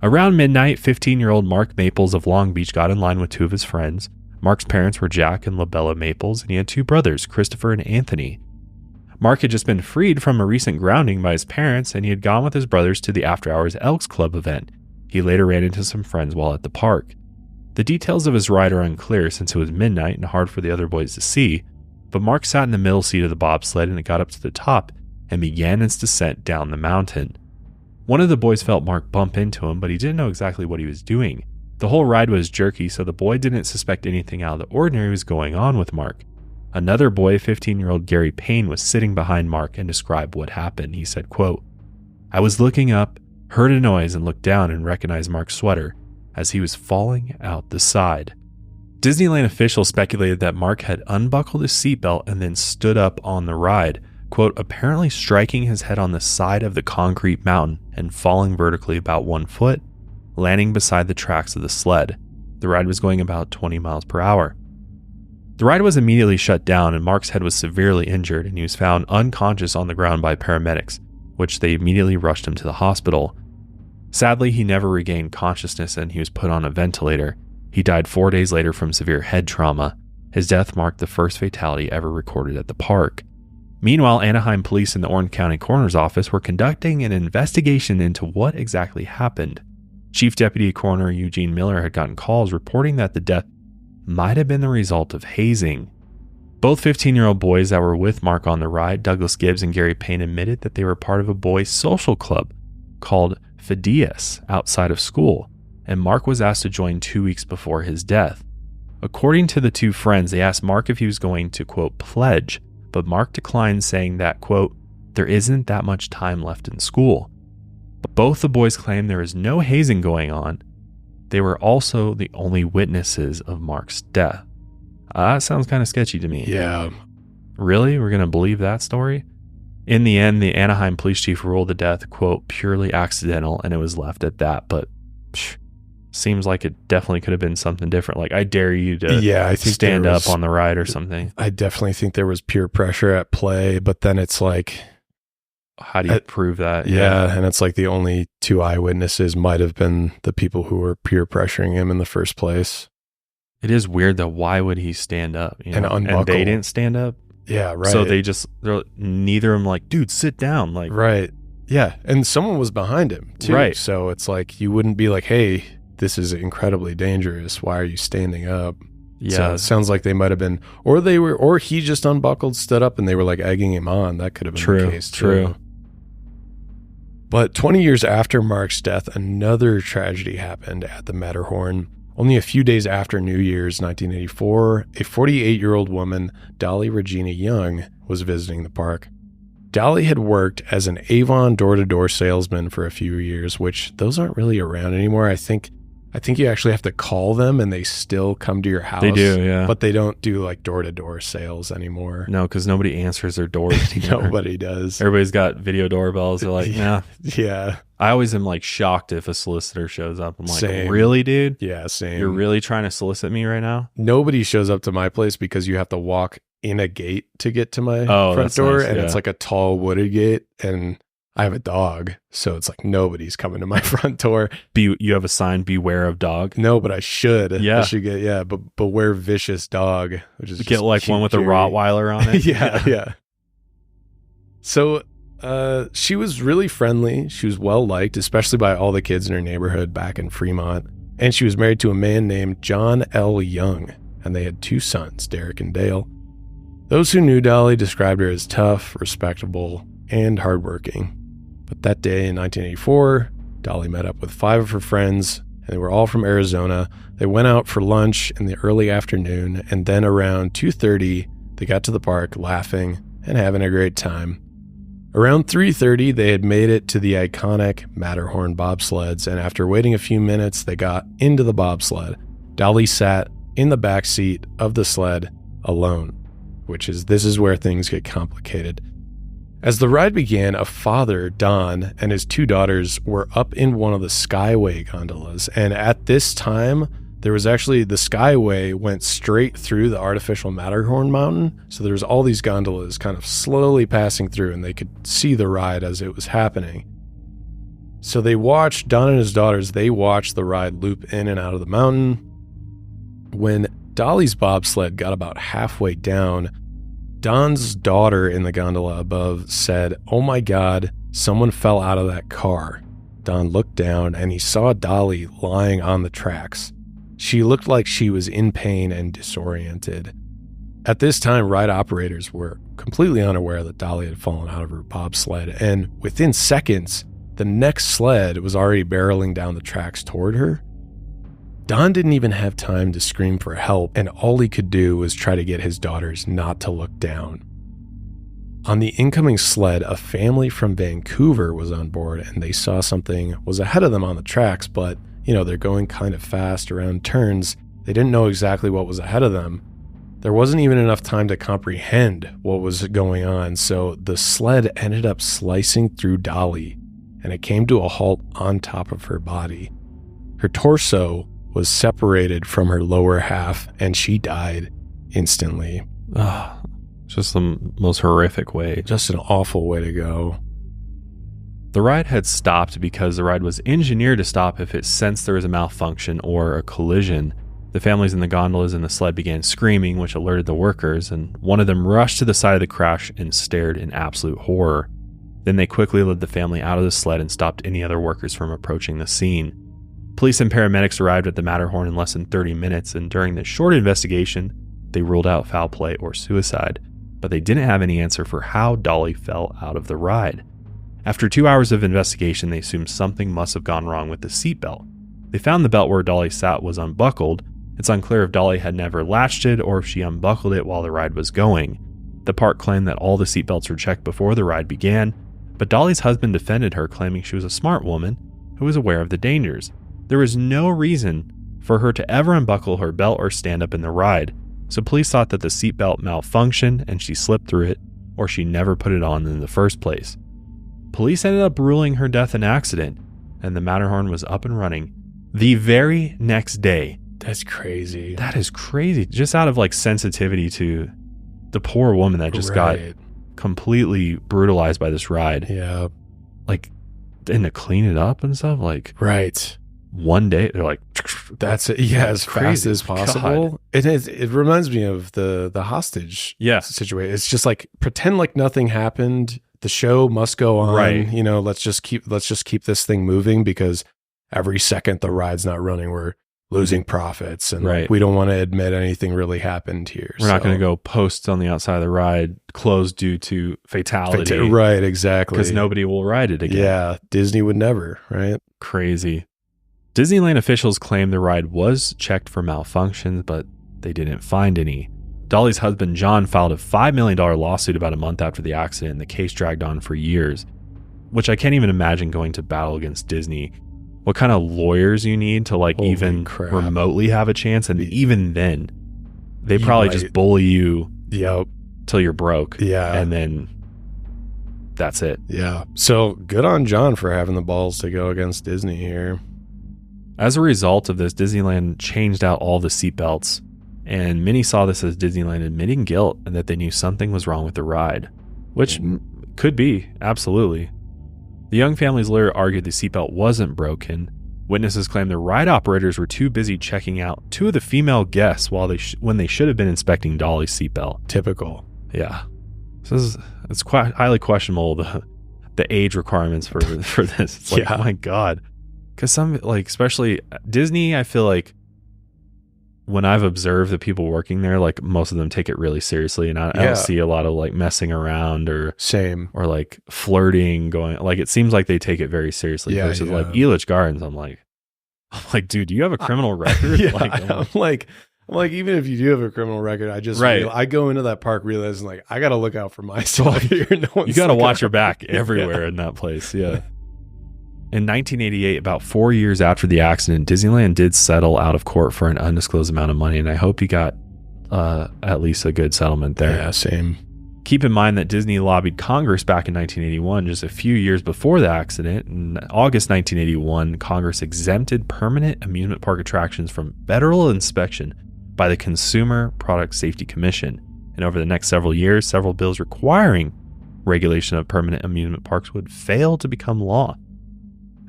Around midnight, 15-year-old Mark Maples of Long Beach got in line with 2 of his friends. Mark's parents were Jack and LaBella Maples, and he had 2 brothers, Christopher and Anthony. Mark had just been freed from a recent grounding by his parents, and he had gone with his brothers to the After Hours Elks Club event. He later ran into some friends while at the park. The details of his ride are unclear since it was midnight and hard for the other boys to see, but Mark sat in the middle seat of the bobsled and it got up to the top and began its descent down the mountain. One of the boys felt Mark bump into him, but he didn't know exactly what he was doing. The whole ride was jerky, so the boy didn't suspect anything out of the ordinary was going on with Mark. Another boy, 15-year-old Gary Payne, was sitting behind Mark and described what happened. He said, quote, "I was looking up, heard a noise, and looked down and recognized Mark's sweater as he was falling out the side." Disneyland officials speculated that Mark had unbuckled his seatbelt and then stood up on the ride, quote, apparently striking his head on the side of the concrete mountain and falling vertically about 1 foot, landing beside the tracks of the sled. The ride was going about 20 miles per hour. The ride was immediately shut down and Mark's head was severely injured and he was found unconscious on the ground by paramedics, which they immediately rushed him to the hospital. Sadly, he never regained consciousness and he was put on a ventilator. He died 4 days later from severe head trauma. His death marked the first fatality ever recorded at the park. Meanwhile, Anaheim police and the Orange County Coroner's Office were conducting an investigation into what exactly happened. Chief Deputy Coroner Eugene Miller had gotten calls reporting that the death might have been the result of hazing. Both 15-year-old boys that were with Mark on the ride, Douglas Gibbs and Gary Payne, admitted that they were part of a boys' social club called EDSA outside of school, and Mark was asked to join 2 weeks before his death. According to the 2 friends, they asked Mark if he was going to, quote, pledge, but Mark declined, saying that, quote, there isn't that much time left in school. But both the boys claimed there was no hazing going on. They were also the only witnesses of Mark's death. That sounds kind of sketchy to me. Yeah. Really? We're going to believe that story? In the end, the Anaheim police chief ruled the death, quote, purely accidental, and it was left at that. But seems like it definitely could have been something different. Like, I dare you to stand up on the ride or something. I definitely think there was peer pressure at play, but then it's like, how do you prove that? Yeah, and it's like the only 2 eyewitnesses might have been the people who were peer pressuring him in the first place. It is weird though. Why would he stand up? You know? And they didn't stand up? Yeah, right. So neither of them like, dude, sit down. Like, right. Yeah, and someone was behind him too. Right. So it's like, you wouldn't be like, hey, this is incredibly dangerous. Why are you standing up? Yeah. So it sounds like they might have been, or he just unbuckled, stood up, and they were like egging him on. That could have been the case too. True. But 20 years after Mark's death, another tragedy happened at the Matterhorn. Only a few days after New Year's 1984, a 48-year-old woman, Dolly Regina Young, was visiting the park. Dolly had worked as an Avon door-to-door salesman for a few years, which those aren't really around anymore. I think you actually have to call them and they still come to your house. They do, yeah. But they don't do like door-to-door sales anymore. No, because nobody answers their doors. Nobody does. Everybody's got video doorbells. They're like, nah. Yeah. I always am like shocked if a solicitor shows up. I'm like, Same. Really, dude? Yeah, same. You're really trying to solicit me right now? Nobody shows up to my place because you have to walk in a gate to get to my front door. Nice, and yeah. It's like a tall wooded gate. And I have a dog. So it's like nobody's coming to my front door. You have a sign, beware of dog? No, but I should. Yeah. I should get, but beware vicious dog, which is get like one with a Rottweiler on it? Yeah. So she was really friendly. She was well liked, especially by all the kids in her neighborhood back in Fremont. And she was married to a man named John L. Young, and they had 2 sons, Derek and Dale. Those who knew Dolly described her as tough, respectable, and hardworking. But that day in 1984, Dolly met up with 5 of her friends, and they were all from Arizona. They went out for lunch in the early afternoon, and then around 2:30, they got to the park laughing and having a great time. Around 3:30, they had made it to the iconic Matterhorn bobsleds, and after waiting a few minutes, they got into the bobsled. Dolly sat in the back seat of the sled alone, this is where things get complicated. As the ride began, a father, Don, and his 2 daughters were up in one of the Skyway gondolas. And at this time, there was actually the Skyway went straight through the artificial Matterhorn mountain. So there was all these gondolas kind of slowly passing through, and they could see the ride as it was happening. So they watched, Don and his daughters, they watched the ride loop in and out of the mountain. When Dolly's bobsled got about halfway down, Don's daughter in the gondola above said, "Oh my God, someone fell out of that car." Don looked down and he saw Dolly lying on the tracks. She looked like she was in pain and disoriented. At this time, ride operators were completely unaware that Dolly had fallen out of her bobsled, and within seconds, the next sled was already barreling down the tracks toward her. Don didn't even have time to scream for help, and all he could do was try to get his daughters not to look down. On the incoming sled, a family from Vancouver was on board, and they saw something was ahead of them on the tracks, but, they're going kind of fast around turns. They didn't know exactly what was ahead of them. There wasn't even enough time to comprehend what was going on, so the sled ended up slicing through Dolly, and it came to a halt on top of her body. Her torso was separated from her lower half, and she died instantly. Just the most horrific way. Just an awful way to go. The ride had stopped because the ride was engineered to stop if it sensed there was a malfunction or a collision. The families in the gondolas and the sled began screaming, which alerted the workers, and one of them rushed to the side of the crash and stared in absolute horror. Then they quickly led the family out of the sled and stopped any other workers from approaching the scene. Police and paramedics arrived at the Matterhorn in less than 30 minutes, and during this short investigation, they ruled out foul play or suicide, but they didn't have any answer for how Dolly fell out of the ride. After 2 hours of investigation, they assumed something must have gone wrong with the seatbelt. They found the belt where Dolly sat was unbuckled. It's unclear if Dolly had never latched it or if she unbuckled it while the ride was going. The park claimed that all the seatbelts were checked before the ride began, but Dolly's husband defended her, claiming she was a smart woman who was aware of the dangers. There was no reason for her to ever unbuckle her belt or stand up in the ride, so police thought that the seatbelt malfunctioned and she slipped through it, or she never put it on in the first place. Police ended up ruling her death an accident, and the Matterhorn was up and running the very next day. That's crazy. That is crazy. Just out of sensitivity to the poor woman that just got completely brutalized by this ride. Yeah. And to clean it up and stuff, right. One day, they're like, that's it. Yeah, as fast as possible. It reminds me of the hostage situation. It's just pretend like nothing happened. The show must go on. Right. Let's just keep this thing moving, because every second the ride's not running, we're losing profits, and we don't want to admit anything really happened here. We're not going to go post on the outside of the ride closed due to fatality. Right, exactly. Because nobody will ride it again. Yeah, Disney would never, right? Crazy. Disneyland officials claim the ride was checked for malfunctions, but they didn't find any. Dolly's husband, John, filed a $5 million lawsuit about a month after the accident, and the case dragged on for years, which I can't even imagine going to battle against Disney. What kind of lawyers you need to even remotely have a chance, and even then, they probably just bully you till you're broke. Yeah. And then that's it. Yeah. So good on John for having the balls to go against Disney here. As a result of this, Disneyland changed out all the seatbelts, and many saw this as Disneyland admitting guilt and that they knew something was wrong with the ride, which could be, absolutely. The young family's lawyer argued the seatbelt wasn't broken. Witnesses claimed the ride operators were too busy checking out 2 of the female guests when they should have been inspecting Dolly's seatbelt. Typical. Yeah. So it's quite highly questionable, the age requirements for this. It's oh my God. Because some, especially Disney, I feel like when I've observed the people working there, most of them take it really seriously, and I don't see a lot of messing around or flirting going. It seems like they take it very seriously versus Elitch Gardens. I'm like, dude, do you have a criminal record? I'm like, even if you do have a criminal record, I go into that park realizing I got to look out for myself here. You got to watch your back everywhere in that place. Yeah. In 1988, about 4 years after the accident, Disneyland did settle out of court for an undisclosed amount of money, and I hope he got at least a good settlement there. Yeah, same. Keep in mind that Disney lobbied Congress back in 1981, just a few years before the accident. In August 1981, Congress exempted permanent amusement park attractions from federal inspection by the Consumer Product Safety Commission. And over the next several years, several bills requiring regulation of permanent amusement parks would fail to become law.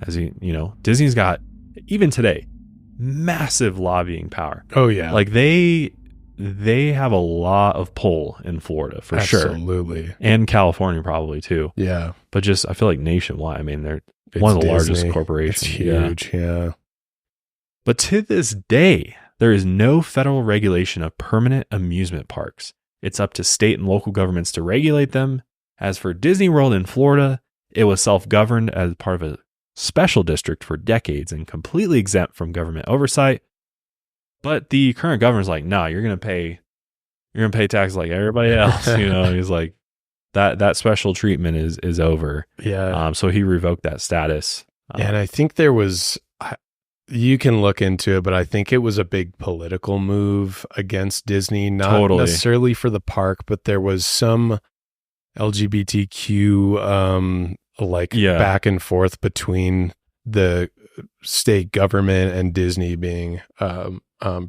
As you know, Disney's got, even today, massive lobbying power. Oh, yeah. Like they have a lot of pull in Florida for sure. Absolutely. And California probably too. Yeah. But just, I feel like nationwide, I mean, they're one of the Disney. largest corporations. It's huge, yeah. But to this day, there is no federal regulation of permanent amusement parks. It's up to state and local governments to regulate them. As for Disney World in Florida, it was self-governed as part of a special district for decades and completely exempt from government oversight. But the current governor's like, no, you're gonna pay taxes like everybody else. He's like, that special treatment is over. Yeah. So he revoked that status. And I think there was, you can look into it, but I think it was a big political move against Disney, not necessarily for the park, but there was some LGBTQ back and forth between the state government and Disney being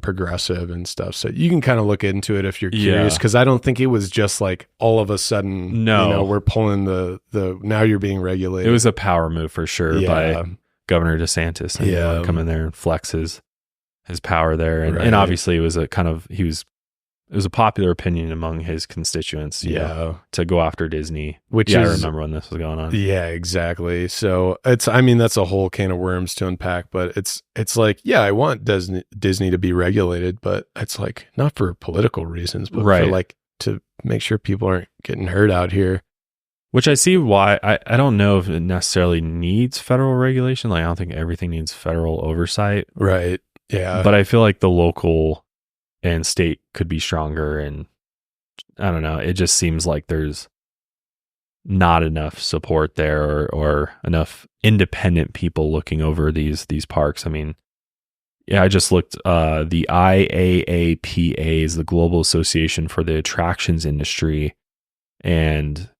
progressive and stuff. So you can kind of look into it if you're curious, because I don't think it was just like all of a sudden, we're pulling the now you're being regulated. It was a power move for sure by Governor DeSantis, and come in there and flex his power there. And obviously it was a it was a popular opinion among his constituents, to go after Disney. Which I remember when this was going on. Yeah, exactly. So that's a whole can of worms to unpack, but it's like, I want Disney to be regulated, but it's like not for political reasons, but for like to make sure people aren't getting hurt out here. Which I see why. I don't know if it necessarily needs federal regulation. Like I don't think everything needs federal oversight. Right. Yeah. But I feel like the local and state could be stronger, and I don't know. It just seems like there's not enough support there, or enough independent people looking over these parks. I mean, I just looked. The IAAPA is the Global Association for the Attractions Industry, and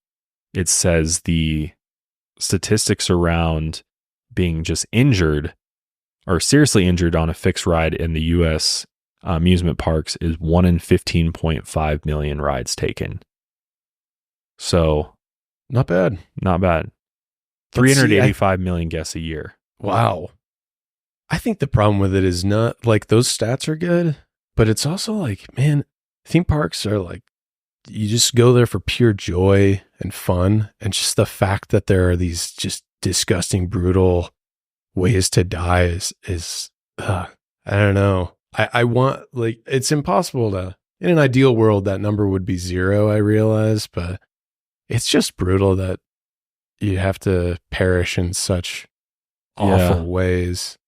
it says the statistics around being just injured or seriously injured on a fixed ride in the U.S. Amusement parks is 1 in 15.5 million rides taken. So not bad. 385 million guests a year. Wow. I think the problem with it is not like those stats are good, but it's also like, man, theme parks are like, you just go there for pure joy and fun. And just the fact that there are these just disgusting, brutal ways to die is I don't know. I want, like, it's impossible to, in an ideal world, that number would be 0, I realize, but it's just brutal that you have to perish in such awful ways.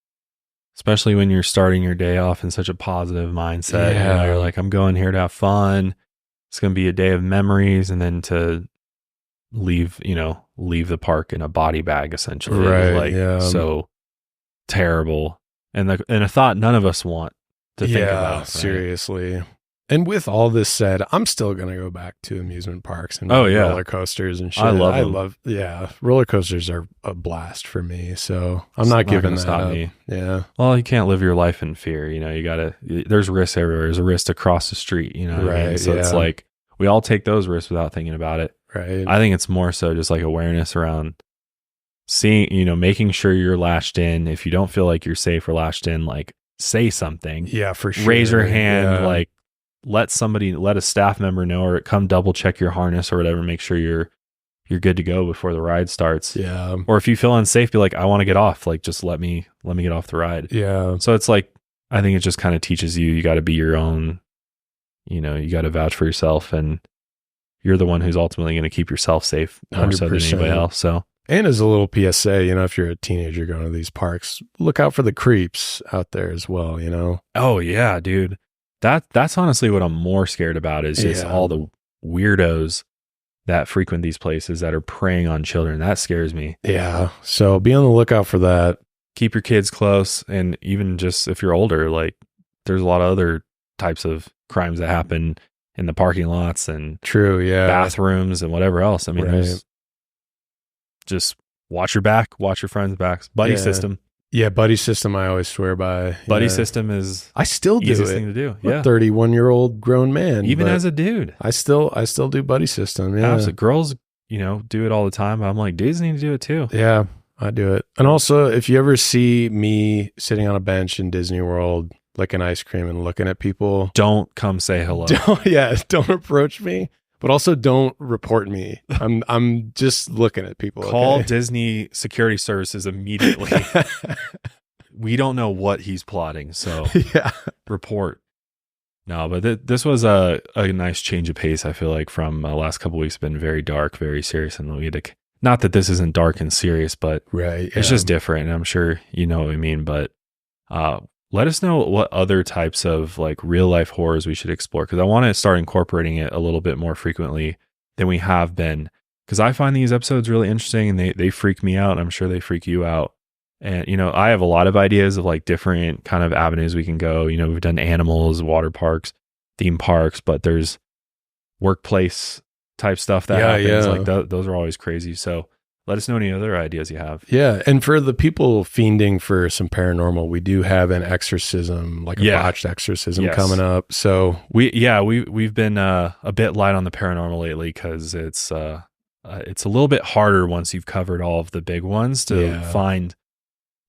Especially when you're starting your day off in such a positive mindset. Yeah. You're like, I'm going here to have fun. It's going to be a day of memories, and then to leave the park in a body bag, essentially. Right. So terrible. And a thought none of us want to think about. Right? Seriously. And with all this said, I'm still going to go back to amusement parks and roller coasters and shit. I love roller coasters are a blast for me. So I'm not giving that up. Me. Yeah. Well, you can't live your life in fear. There's risks everywhere. There's a risk to cross the street, Right. So it's like, we all take those risks without thinking about it. Right. I think it's more so just like awareness around seeing, making sure you're lashed in. If you don't feel like you're safe or lashed in, like, say something. Yeah, for sure. Raise your hand, like, let a staff member know, or come double check your harness or whatever. Make sure you're good to go before the ride starts. Yeah. Or if you feel unsafe, be like, I want to get off. Like, just let me get off the ride. Yeah. So it's like, I think it just kind of teaches you got to be your own, you got to vouch for yourself, and you're the one who's ultimately going to keep yourself safe more so than anybody else. So. And as a little PSA, if you're a teenager going to these parks, look out for the creeps out there as well, Oh yeah, dude. That's honestly what I'm more scared about, is just all the weirdos that frequent these places that are preying on children. That scares me. Yeah. So be on the lookout for that. Keep your kids close. And even just if you're older, like, there's a lot of other types of crimes that happen in the parking lots and True, yeah. bathrooms and whatever else. I mean, there's just watch your back, watch your friends' backs. Buddy system. Yeah, buddy system I always swear by. Buddy system is I still do easiest it. thing to do. I'm a 31-year-old grown man. Even as a dude. I still do buddy system. Yeah. Absolutely. Girls, do it all the time. I'm like, dudes need to do it too. Yeah, I do it. And also, if you ever see me sitting on a bench in Disney World, licking ice cream and looking at people, don't come say hello. Don't approach me. But also don't report me. I'm just looking at people. Call okay? Disney Security Services immediately. We don't know what he's plotting, so report. No, but this was a nice change of pace, I feel like, from the last couple of weeks. Been very dark, very serious and comedic. Not that this isn't dark and serious, but it's just different. And I'm sure you know what I mean. But let us know what other types of like real life horrors we should explore, because I want to start incorporating it a little bit more frequently than we have been, because I find these episodes really interesting and they freak me out. And I'm sure they freak you out. And, I have a lot of ideas of like different kind of avenues we can go. We've done animals, water parks, theme parks, but there's workplace type stuff that happens. Like those are always crazy. So let us know any other ideas you have. Yeah. And for the people fiending for some paranormal, we do have an exorcism, like a botched exorcism coming up. So we've been a bit light on the paranormal lately, because it's a little bit harder once you've covered all of the big ones to find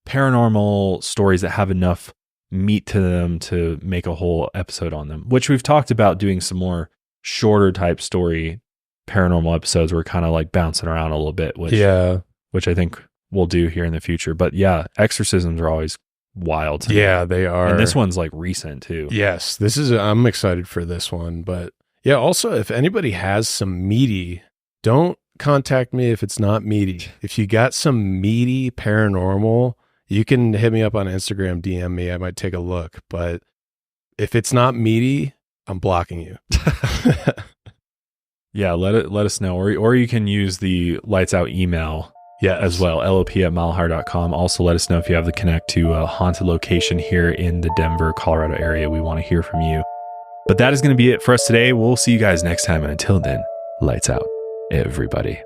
paranormal stories that have enough meat to them to make a whole episode on them, which we've talked about doing some more shorter type story paranormal episodes. We're kind of like bouncing around a little bit, which I think we'll do here in the future. But exorcisms are always wild to me. They are. And this one's like recent too. Yes, I'm excited for this one. But also, if anybody has some meaty, don't contact me if it's not meaty. If you got some meaty paranormal, you can hit me up on Instagram, DM me. I might take a look. But if it's not meaty, I'm blocking you. Let us know. Or you can use the Lights Out email as well, lop@milehigher.com. Also, let us know if you have the connect to a haunted location here in the Denver, Colorado area. We want to hear from you. But that is going to be it for us today. We'll see you guys next time. And until then, lights out, everybody.